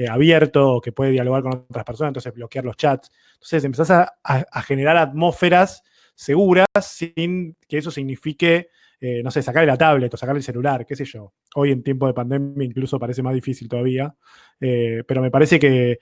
S3: abierto o que puede dialogar con otras personas, entonces bloquear los chats. Entonces empezás a generar atmósferas seguras sin que eso signifique, no sé, sacarle la tablet o sacarle el celular, qué sé yo. Hoy en tiempo de pandemia incluso parece más difícil todavía, pero me parece que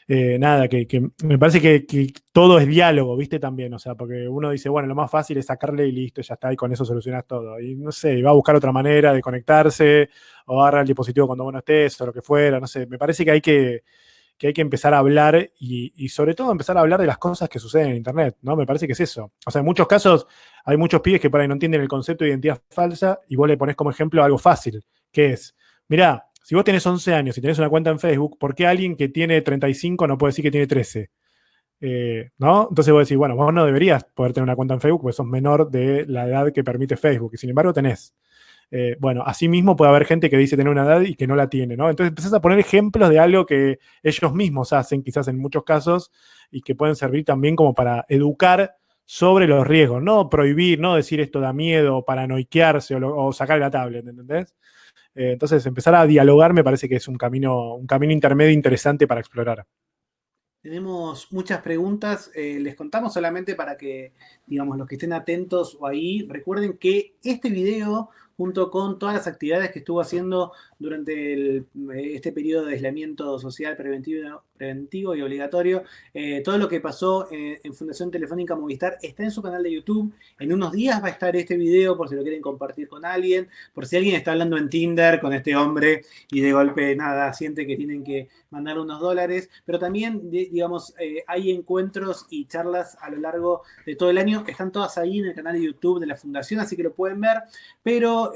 S3: me parece que todo es diálogo, ¿viste? También, o sea, porque uno dice, bueno, lo más fácil es sacarle y listo, ya está, y con eso solucionas todo. Y no sé, va a buscar otra manera de conectarse, o agarrar el dispositivo cuando vos no estés, o lo que fuera, no sé. Me parece que hay que empezar a hablar y sobre todo empezar a hablar de las cosas que suceden en Internet, ¿no? Me parece que es eso. O sea, en muchos casos hay muchos pibes que por ahí no entienden el concepto de identidad falsa y vos le ponés como ejemplo algo fácil, que es, mirá, si vos tenés 11 años y tenés una cuenta en Facebook, ¿por qué alguien que tiene 35 no puede decir que tiene 13? ¿No? Entonces vos decís, bueno, vos no deberías poder tener una cuenta en Facebook porque sos menor de la edad que permite Facebook, y sin embargo tenés. Bueno, así mismo puede haber gente que dice tener una edad y que no la tiene, ¿no? Entonces empezás a poner ejemplos de algo que ellos mismos hacen, quizás en muchos casos, y que pueden servir también como para educar sobre los riesgos, no prohibir, no decir esto da miedo, paranoiquearse o sacar la tablet, ¿entendés? Entonces, empezar a dialogar me parece que es un camino intermedio interesante para explorar.
S2: Tenemos muchas preguntas, les contamos solamente para que, digamos, los que estén atentos o ahí, recuerden que este video, junto con todas las actividades que estuvo haciendo durante este periodo de aislamiento social preventivo y obligatorio, todo lo que pasó en Fundación Telefónica Movistar está en su canal de YouTube. En unos días va a estar este video por si lo quieren compartir con alguien, por si alguien está hablando en Tinder con este hombre y de golpe, nada, siente que tienen que mandar unos dólares, pero también, digamos, hay encuentros y charlas a lo largo de todo el año, están todas ahí en el canal de YouTube de la Fundación, así que lo pueden ver, pero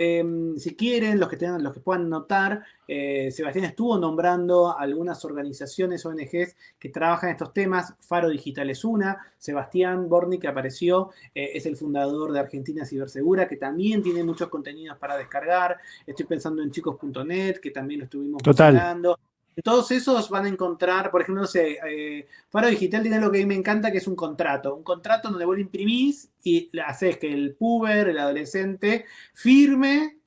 S2: si quieren, los que puedan notar, Sebastián estuvo nombrando algunas organizaciones, ONGs, que trabajan estos temas. Faro Digital es una. Sebastián Borni, que apareció, es el fundador de Argentina Cibersegura, que también tiene muchos contenidos para descargar. Estoy pensando en chicos.net, que también lo estuvimos mencionando. Todos esos van a encontrar, por ejemplo, no sé, Faro Digital tiene algo que a mí me encanta, que es un contrato donde vos lo imprimís y haces que el puber, el adolescente, firme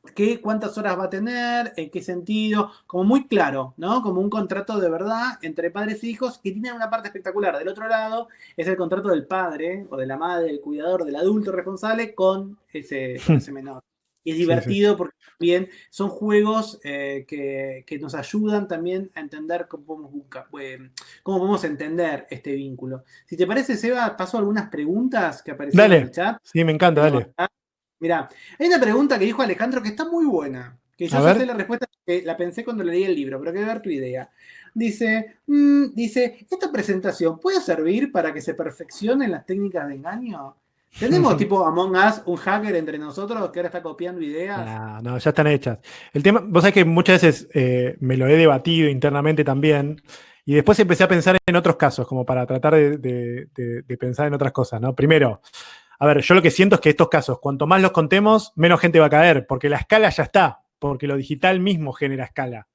S2: cuántas horas va a tener, en qué sentido, como muy claro, ¿no? Como un contrato de verdad entre padres e hijos, que tiene una parte espectacular. Del otro lado es el contrato del padre o de la madre, del cuidador, del adulto responsable con ese menor. Y es divertido porque también son juegos que nos ayudan también a entender cómo podemos entender este vínculo. Si te parece, Seba, paso algunas preguntas que aparecieron en el chat.
S3: Sí, me encanta, dale.
S2: Mirá, hay una pregunta que dijo Alejandro que está muy buena, que yo ya sé la respuesta, que la pensé cuando leí el libro, pero quiero ver tu idea. Dice, ¿esta presentación puede servir para que se perfeccionen las técnicas de engaño? ¿Tenemos tipo Among Us, un hacker entre nosotros que ahora está copiando ideas?
S3: No, ya están hechas. El tema, vos sabés que muchas veces me lo he debatido internamente también, y después empecé a pensar en otros casos, como para tratar de pensar en otras cosas, ¿no? Primero, a ver, yo lo que siento es que estos casos, cuanto más los contemos, menos gente va a caer, porque la escala ya está, porque lo digital mismo genera escala.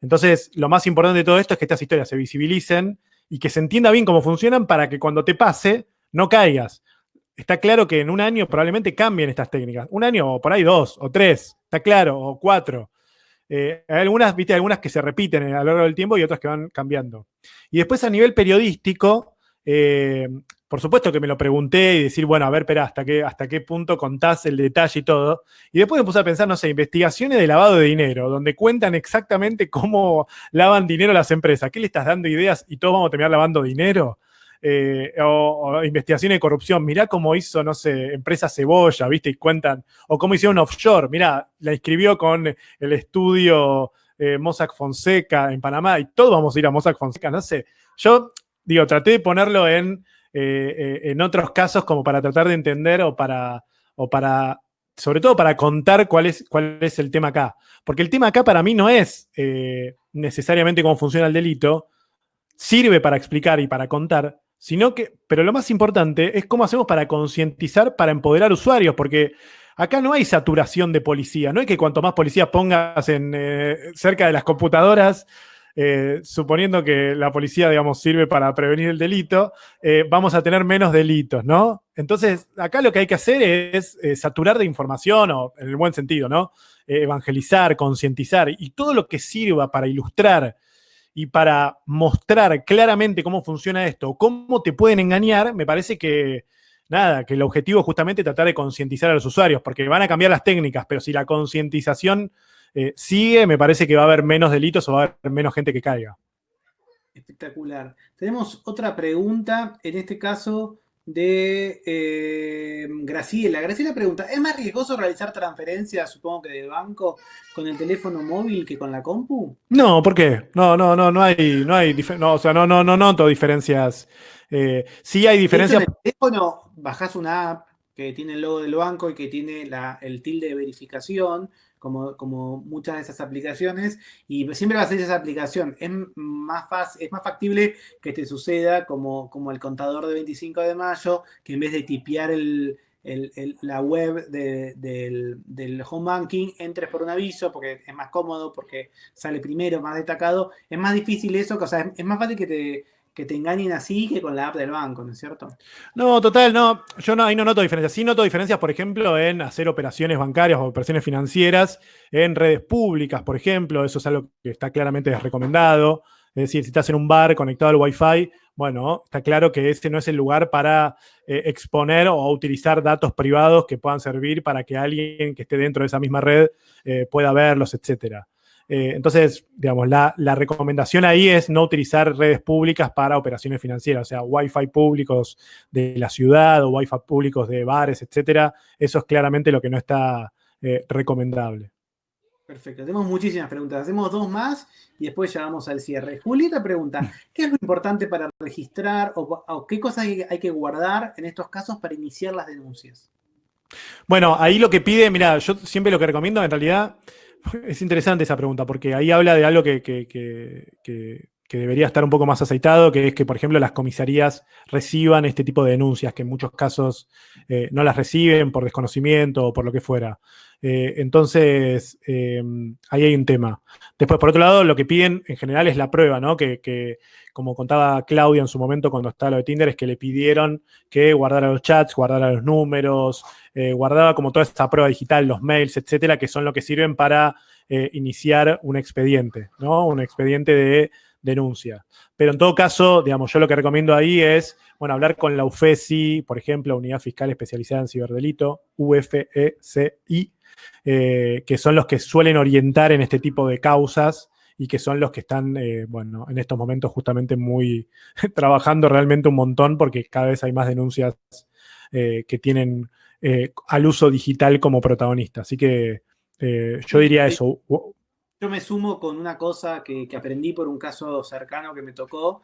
S3: Entonces, lo más importante de todo esto es que estas historias se visibilicen y que se entienda bien cómo funcionan para que cuando te pase, no caigas. Está claro que en un año probablemente cambien estas técnicas. Un año o por ahí 2 o 3, está claro, o 4. Hay algunas que se repiten a lo largo del tiempo y otras que van cambiando. Y después a nivel periodístico, por supuesto que me lo pregunté y decir, bueno, a ver, espera, ¿hasta qué punto contás el detalle y todo? Y después me puse a pensar, no sé, investigaciones de lavado de dinero, donde cuentan exactamente cómo lavan dinero las empresas. ¿Qué le estás dando ideas y todos vamos a terminar lavando dinero? O investigaciones de corrupción. Mirá cómo hizo, no sé, Empresa Cebolla, ¿viste? Y cuentan. O cómo hicieron offshore. Mirá, la inscribió con el estudio Mossack Fonseca en Panamá y todos vamos a ir a Mossack Fonseca, no sé. Yo, digo, traté de ponerlo en otros casos como para tratar de entender o para sobre todo para contar cuál es el tema acá. Porque el tema acá para mí no es necesariamente cómo funciona el delito, sirve para explicar y para contar, pero lo más importante es cómo hacemos para concientizar, para empoderar usuarios, porque acá no hay saturación de policía, no es que cuanto más policías pongas cerca de las computadoras, suponiendo que la policía, digamos, sirve para prevenir el delito, vamos a tener menos delitos, ¿no? Entonces, acá lo que hay que hacer es saturar de información, o en el buen sentido, ¿no? Evangelizar, concientizar, y todo lo que sirva para ilustrar y para mostrar claramente cómo funciona esto, cómo te pueden engañar, me parece que, que el objetivo es justamente tratar de concientizar a los usuarios, porque van a cambiar las técnicas, pero si la concientización sigue, me parece que va a haber menos delitos o va a haber menos gente que caiga.
S2: Espectacular. Tenemos otra pregunta, en este caso de Graciela. Graciela pregunta, ¿es más riesgoso realizar transferencias, supongo que del banco, con el teléfono móvil que con la compu?
S3: No, ¿por qué? No noto diferencias. Sí hay diferencias.
S2: En el teléfono bajás una app que tiene el logo del banco y que tiene el tilde de verificación, como muchas de esas aplicaciones, y siempre va a ser esa aplicación. Es más factible que te suceda como el contador de 25 de mayo, que en vez de tipear la web del home banking, entres por un aviso, porque es más cómodo, porque sale primero, más destacado. Es más difícil eso, o sea, es más fácil que te engañen así que con la app del banco, ¿no es cierto?
S3: No, total, no. Yo no, ahí no noto diferencias. Sí noto diferencias, por ejemplo, en hacer operaciones bancarias o operaciones financieras en redes públicas, por ejemplo. Eso es algo que está claramente desrecomendado. Es decir, si estás en un bar conectado al Wi-Fi, bueno, está claro que ese no es el lugar para exponer o utilizar datos privados que puedan servir para que alguien que esté dentro de esa misma red pueda verlos, etcétera. Entonces, digamos, la recomendación ahí es no utilizar redes públicas para operaciones financieras, o sea, Wi-Fi públicos de la ciudad o Wi-Fi públicos de bares, etcétera. Eso es claramente lo que no está recomendable.
S2: Perfecto, tenemos muchísimas preguntas. Hacemos 2 más y después ya vamos al cierre. Julieta pregunta, ¿qué es lo importante para registrar o qué cosas hay que guardar en estos casos para iniciar las denuncias?
S3: Bueno, ahí lo que pide, mira, yo siempre lo que recomiendo, en realidad, es interesante esa pregunta, porque ahí habla de algo que debería estar un poco más aceitado, que es que, por ejemplo, las comisarías reciban este tipo de denuncias, que en muchos casos no las reciben por desconocimiento o por lo que fuera. Entonces, ahí hay un tema. Después, por otro lado, lo que piden en general es la prueba, ¿no? Que como contaba Claudia en su momento cuando estaba lo de Tinder, es que le pidieron que guardara los chats, guardara los números, guardaba como toda esta prueba digital, los mails, etcétera, que son lo que sirven para iniciar un expediente, ¿no? Un expediente de denuncia. Pero en todo caso, digamos, yo lo que recomiendo ahí es, bueno, hablar con la UFESI, por ejemplo, Unidad Fiscal Especializada en Ciberdelito, UFECI, que son los que suelen orientar en este tipo de causas y que son los que están, bueno, en estos momentos justamente muy trabajando realmente un montón porque cada vez hay más denuncias que tienen al uso digital como protagonista. Así que yo diría eso.
S2: Yo me sumo con una cosa que aprendí por un caso cercano que me tocó.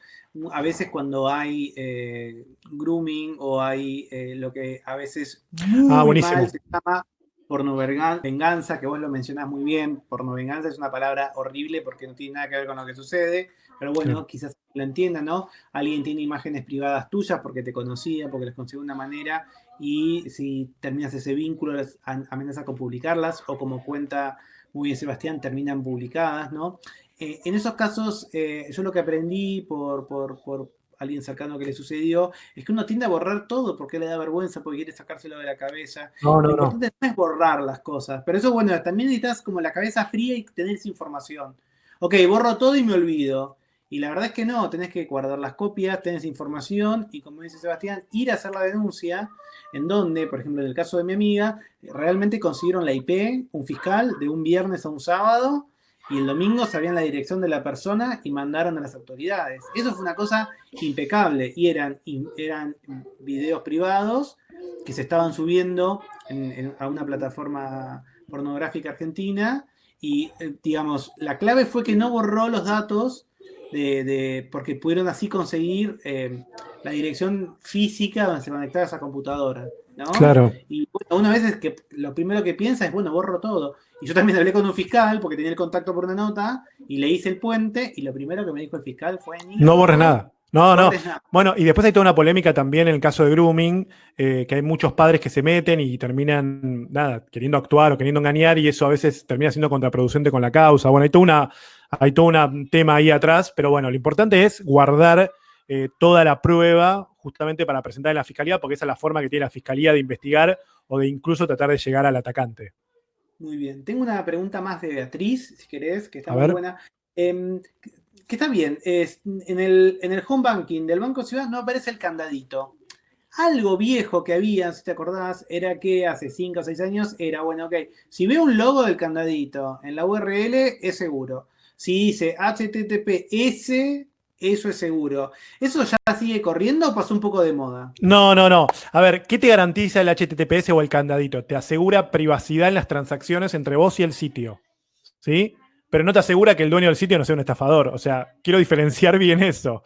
S2: A veces cuando hay grooming o hay lo que a veces muy mal se llama pornovenganza, que vos lo mencionás muy bien. Pornovenganza es una palabra horrible porque no tiene nada que ver con lo que sucede, pero bueno, quizás lo entiendan, ¿no? Alguien tiene imágenes privadas tuyas porque te conocía, porque las consiguió de una manera, y si terminas ese vínculo, amenaza con publicarlas, o como cuenta muy bien Sebastián, terminan publicadas, ¿no? En esos casos, yo lo que aprendí por alguien cercano que le sucedió, es que uno tiende a borrar todo porque le da vergüenza, porque quiere sacárselo de la cabeza. Lo importante no es borrar las cosas, pero eso, bueno, también necesitas como la cabeza fría y tener esa información. Ok, borro todo y me olvido. Y la verdad es que no, tenés que guardar las copias, tenés información y, como dice Sebastián, ir a hacer la denuncia, en donde, por ejemplo, en el caso de mi amiga, realmente consiguieron la IP, un fiscal, de un viernes a un sábado, y el domingo sabían la dirección de la persona y mandaron a las autoridades. Eso fue una cosa impecable, y eran videos privados que se estaban subiendo a una plataforma pornográfica argentina, y digamos, la clave fue que no borró los datos porque pudieron así conseguir la dirección física donde se conectaba esa computadora, ¿no?
S3: Claro.
S2: Y bueno, una vez es que lo primero que piensa es, bueno, borro todo. Y yo también hablé con un fiscal porque tenía el contacto por una nota y le hice el puente, y lo primero que me dijo el fiscal fue:
S3: no borres nada. No.
S2: Nada.
S3: Bueno, y después hay toda una polémica también en el caso de grooming, que hay muchos padres que se meten y terminan, nada, queriendo actuar o queriendo engañar, y eso a veces termina siendo contraproducente con la causa. Bueno, hay todo un tema ahí atrás, pero bueno, lo importante es guardar toda la prueba justamente para presentar en la fiscalía, porque esa es la forma que tiene la fiscalía de investigar o de incluso tratar de llegar al atacante.
S2: Muy bien. Tengo una pregunta más de Beatriz, si querés, que está
S3: A
S2: muy
S3: ver.
S2: buena. Que está bien, en el home banking del Banco Ciudad no aparece el candadito. Algo viejo que había, si te acordás, era que hace 5 o 6 años era, bueno, ok, si veo un logo del candadito en la URL, es seguro. Si dice HTTPS, eso es seguro. ¿Eso ya sigue corriendo o pasó un poco de moda?
S3: No. A ver, ¿qué te garantiza el HTTPS o el candadito? Te asegura privacidad en las transacciones entre vos y el sitio, ¿sí? Pero no te asegura que el dueño del sitio no sea un estafador. O sea, quiero diferenciar bien eso.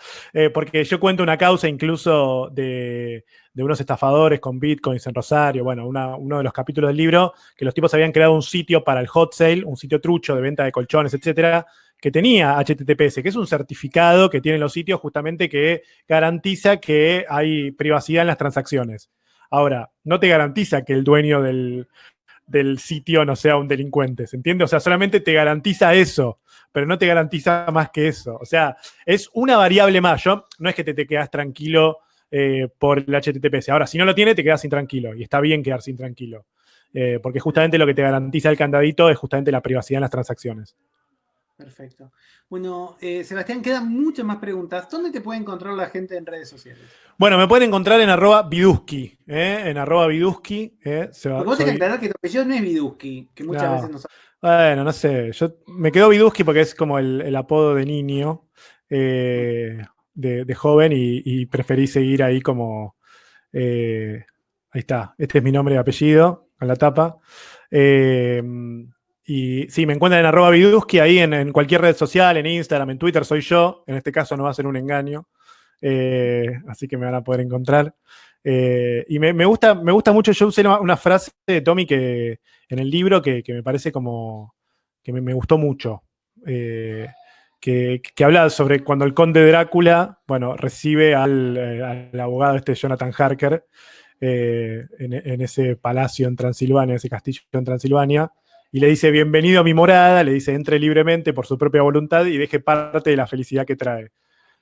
S3: Porque yo cuento una causa incluso de unos estafadores con bitcoins en Rosario. Bueno, uno de los capítulos del libro, que los tipos habían creado un sitio para el hot sale, un sitio trucho de venta de colchones, etcétera, que tenía HTTPS, que es un certificado que tienen los sitios justamente que garantiza que hay privacidad en las transacciones. Ahora, no te garantiza que el dueño del del sitio no sea un delincuente, ¿se entiende? O sea, solamente te garantiza eso, pero no te garantiza más que eso. O sea, es una variable más. No es que te quedas tranquilo por el HTTPS. Ahora, si no lo tiene, te quedas intranquilo. Y está bien quedarse intranquilo. Porque justamente lo que te garantiza el candadito es justamente la privacidad en las transacciones.
S2: Perfecto. Bueno, Sebastián, quedan muchas más preguntas. ¿Dónde te puede encontrar la gente en redes sociales?
S3: Bueno, me pueden encontrar en @Viduski, en @Viduski.
S2: Porque vos tenés que aclarar que tu apellido no es Viduski, que muchas veces no sabes.
S3: Bueno, no sé. Yo me quedo Viduski porque es como el apodo de niño, de joven, y preferí seguir ahí como. Ahí está. Este es mi nombre y apellido, con la tapa. Y sí, me encuentran en @Viduski ahí en cualquier red social, en Instagram, en Twitter, soy yo. En este caso no va a ser un engaño. Así que me van a poder encontrar. Y me gusta mucho. Yo usé una frase de Tommy que en el libro que me parece como que me gustó mucho. Que habla sobre cuando el conde Drácula, bueno, recibe al abogado Jonathan Harker en ese palacio en Transilvania, ese castillo en Transilvania, y le dice: bienvenido a mi morada, le dice: entre libremente por su propia voluntad y deje parte de la felicidad que trae.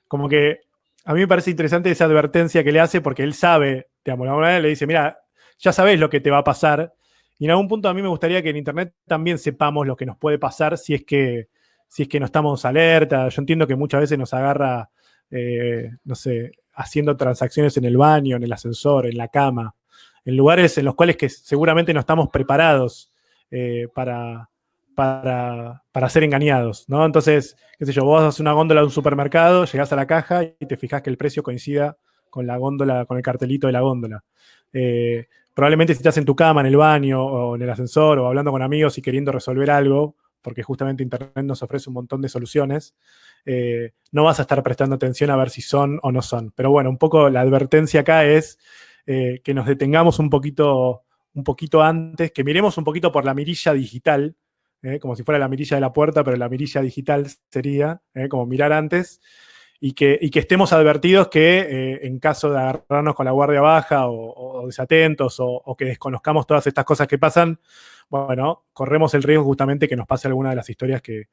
S3: Como que a mí me parece interesante esa advertencia que le hace, porque él sabe, digamos, de alguna manera le dice: mira, ya sabés lo que te va a pasar. Y en algún punto a mí me gustaría que en Internet también sepamos lo que nos puede pasar si es que no estamos alerta. Yo entiendo que muchas veces nos agarra, no sé, haciendo transacciones en el baño, en el ascensor, en la cama, en lugares en los cuales que seguramente no estamos preparados para ser engañados, ¿no? Entonces, qué sé yo, vos vas a una góndola de un supermercado, llegás a la caja y te fijás que el precio coincida con la góndola, con el cartelito de la góndola. Probablemente si estás en tu cama, en el baño, o en el ascensor, o hablando con amigos y queriendo resolver algo, porque justamente Internet nos ofrece un montón de soluciones, no vas a estar prestando atención a ver si son o no son. Pero bueno, un poco la advertencia acá es que nos detengamos un poquito antes, que miremos un poquito por la mirilla digital, como si fuera la mirilla de la puerta, pero la mirilla digital sería como mirar antes, y que estemos advertidos que en caso de agarrarnos con la guardia baja o desatentos o que desconozcamos todas estas cosas que pasan, bueno, corremos el riesgo justamente que nos pase alguna de las historias que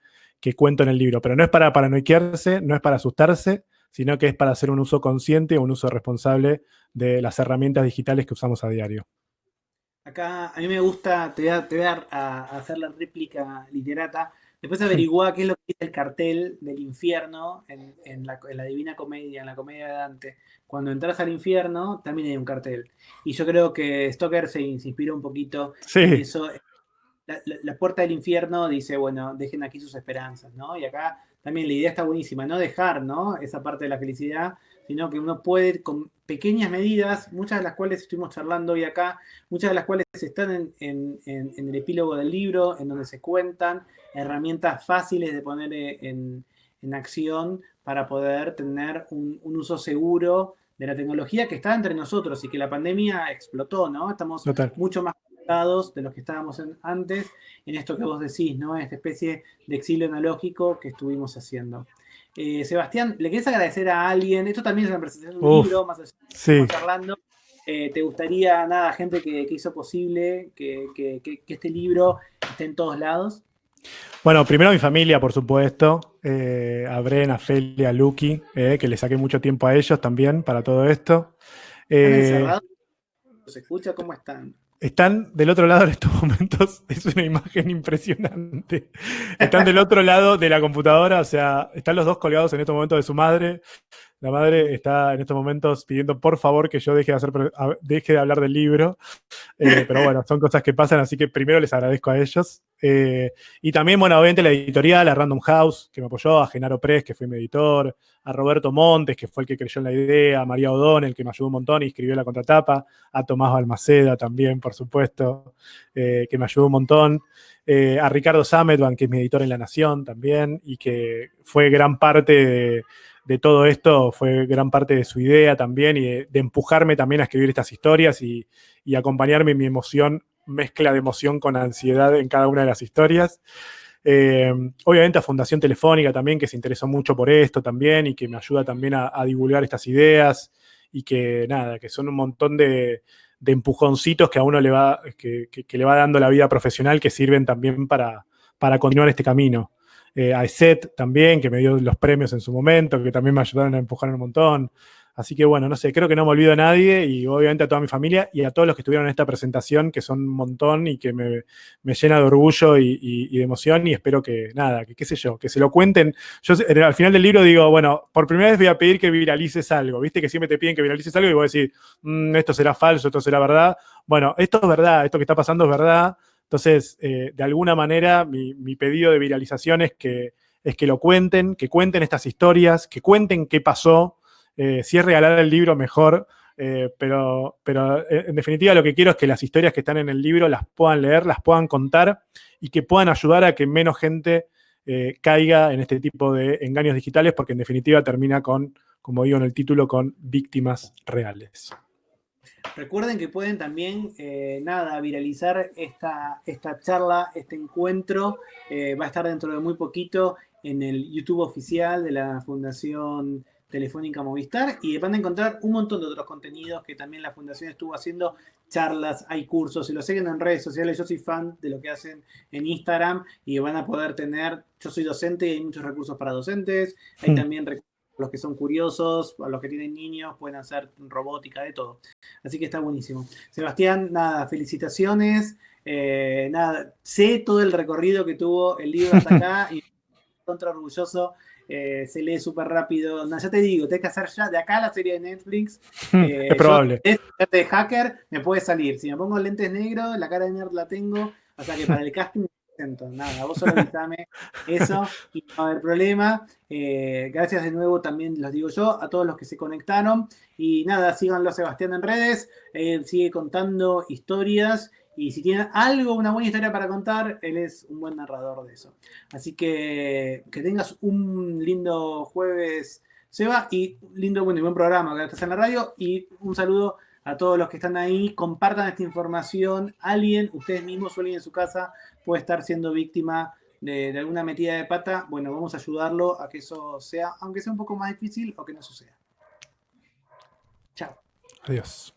S3: cuento en el libro. Pero no es para paranoiquearse, no es para asustarse, sino que es para hacer un uso consciente, un uso responsable de las herramientas digitales que usamos a diario.
S2: Acá a mí me gusta, te voy a hacer la réplica literata. Después averiguá qué es lo que dice el cartel del infierno en la Divina Comedia, en la Comedia de Dante. Cuando entras al infierno, también hay un cartel. Y yo creo que Stoker se inspiró un poquito en eso. La puerta del infierno dice, bueno, dejen aquí sus esperanzas, ¿no? Y acá también la idea está buenísima, no dejar, ¿no?, esa parte de la felicidad, sino que uno puede, con pequeñas medidas, muchas de las cuales estuvimos charlando hoy acá, muchas de las cuales están en el epílogo del libro, en donde se cuentan herramientas fáciles de poner en acción para poder tener un uso seguro de la tecnología que está entre nosotros y que la pandemia explotó, ¿no? Estamos mucho más conectados de los que estábamos antes en esto que vos decís, ¿no? Esta especie de exilio analógico que estuvimos haciendo. Sebastián, ¿le querés agradecer a alguien? Esto también es una presentación de un libro, más allá de que estamos charlando. ¿Te gustaría, nada, gente que hizo posible que este libro esté en todos lados?
S3: Bueno, primero a mi familia, por supuesto, a Bren, a Feli, a Lucky, que le saqué mucho tiempo a ellos también para todo esto.
S2: ¿Están encerrados? ¿Se escucha? ¿Cómo están?
S3: Están del otro lado en estos momentos, es una imagen impresionante. Están del otro lado de la computadora, o sea, están los dos colgados en estos momentos de su madre. La madre está en estos momentos pidiendo por favor que yo deje de hablar del libro. Pero bueno, son cosas que pasan, así que primero les agradezco a ellos. Y también, bueno, obviamente la editorial, a Random House, que me apoyó, a Genaro Press, que fue mi editor, a Roberto Montes, que fue el que creyó en la idea, a María O'Donnell, que me ayudó un montón y escribió la contratapa, a Tomás Balmaceda también, por supuesto, que me ayudó un montón, a Ricardo Sametban, que es mi editor en La Nación también, y que fue gran parte de todo esto, fue gran parte de su idea también, y de empujarme también a escribir estas historias y acompañarme en mi emoción, mezcla de emoción con ansiedad en cada una de las historias. Obviamente a Fundación Telefónica también, que se interesó mucho por esto también y que me ayuda también a divulgar estas ideas, y que nada, que son un montón de empujoncitos que a uno le va, que le va dando la vida profesional, que sirven también para continuar este camino. A ESET también, que me dio los premios en su momento, que también me ayudaron a empujar un montón. Así que bueno, no sé, creo que no me olvido a nadie y obviamente a toda mi familia y a todos los que estuvieron en esta presentación, que son un montón y que me llena de orgullo y de emoción, y espero que, nada, que qué sé yo, que se lo cuenten. Yo al final del libro digo, bueno, por primera vez voy a pedir que viralices algo, ¿viste? Que siempre te piden que viralices algo y vos decís, esto será falso, esto será verdad. Bueno, esto es verdad, esto que está pasando es verdad. Entonces, de alguna manera, mi pedido de viralización es que lo cuenten, que cuenten estas historias, que cuenten qué pasó. Si es regalar el libro, mejor, pero en definitiva lo que quiero es que las historias que están en el libro las puedan leer, las puedan contar y que puedan ayudar a que menos gente caiga en este tipo de engaños digitales, porque en definitiva termina con, como digo en el título, con víctimas reales.
S2: Recuerden que pueden también, viralizar esta charla, este encuentro. Va a estar dentro de muy poquito en el YouTube oficial de la Fundación Telefónica Movistar, y van a encontrar un montón de otros contenidos que también la Fundación estuvo haciendo, charlas, hay cursos, si lo siguen en redes sociales, yo soy fan de lo que hacen en Instagram, y van a poder tener, yo soy docente y hay muchos recursos para docentes, hay también recursos para los que son curiosos, para los que tienen niños, pueden hacer robótica, de todo. Así que está buenísimo. Sebastián, nada, felicitaciones, sé todo el recorrido que tuvo el libro hasta acá y contra orgulloso. Se lee súper rápido. No, ya te digo, tenés que hacer ya de acá la serie de Netflix.
S3: Es probable.
S2: De hacker me puede salir. Si me pongo lentes negros, la cara de nerd la tengo. O sea que para el casting me presento. Nada, vos solo avisame eso y no va a haber problema. Gracias de nuevo, también los digo yo, a todos los que se conectaron. Y nada, síganlo a Sebastián en redes. Sigue contando historias. Y si tiene una buena historia para contar, él es un buen narrador de eso. Así que tengas un lindo jueves, Seba, y lindo, y buen programa que estás en la radio. Y un saludo a todos los que están ahí. Compartan esta información. Ustedes mismos o alguien en su casa puede estar siendo víctima de alguna metida de pata. Bueno, vamos a ayudarlo a que eso sea, aunque sea un poco más difícil, o que no suceda. Chao.
S3: Adiós.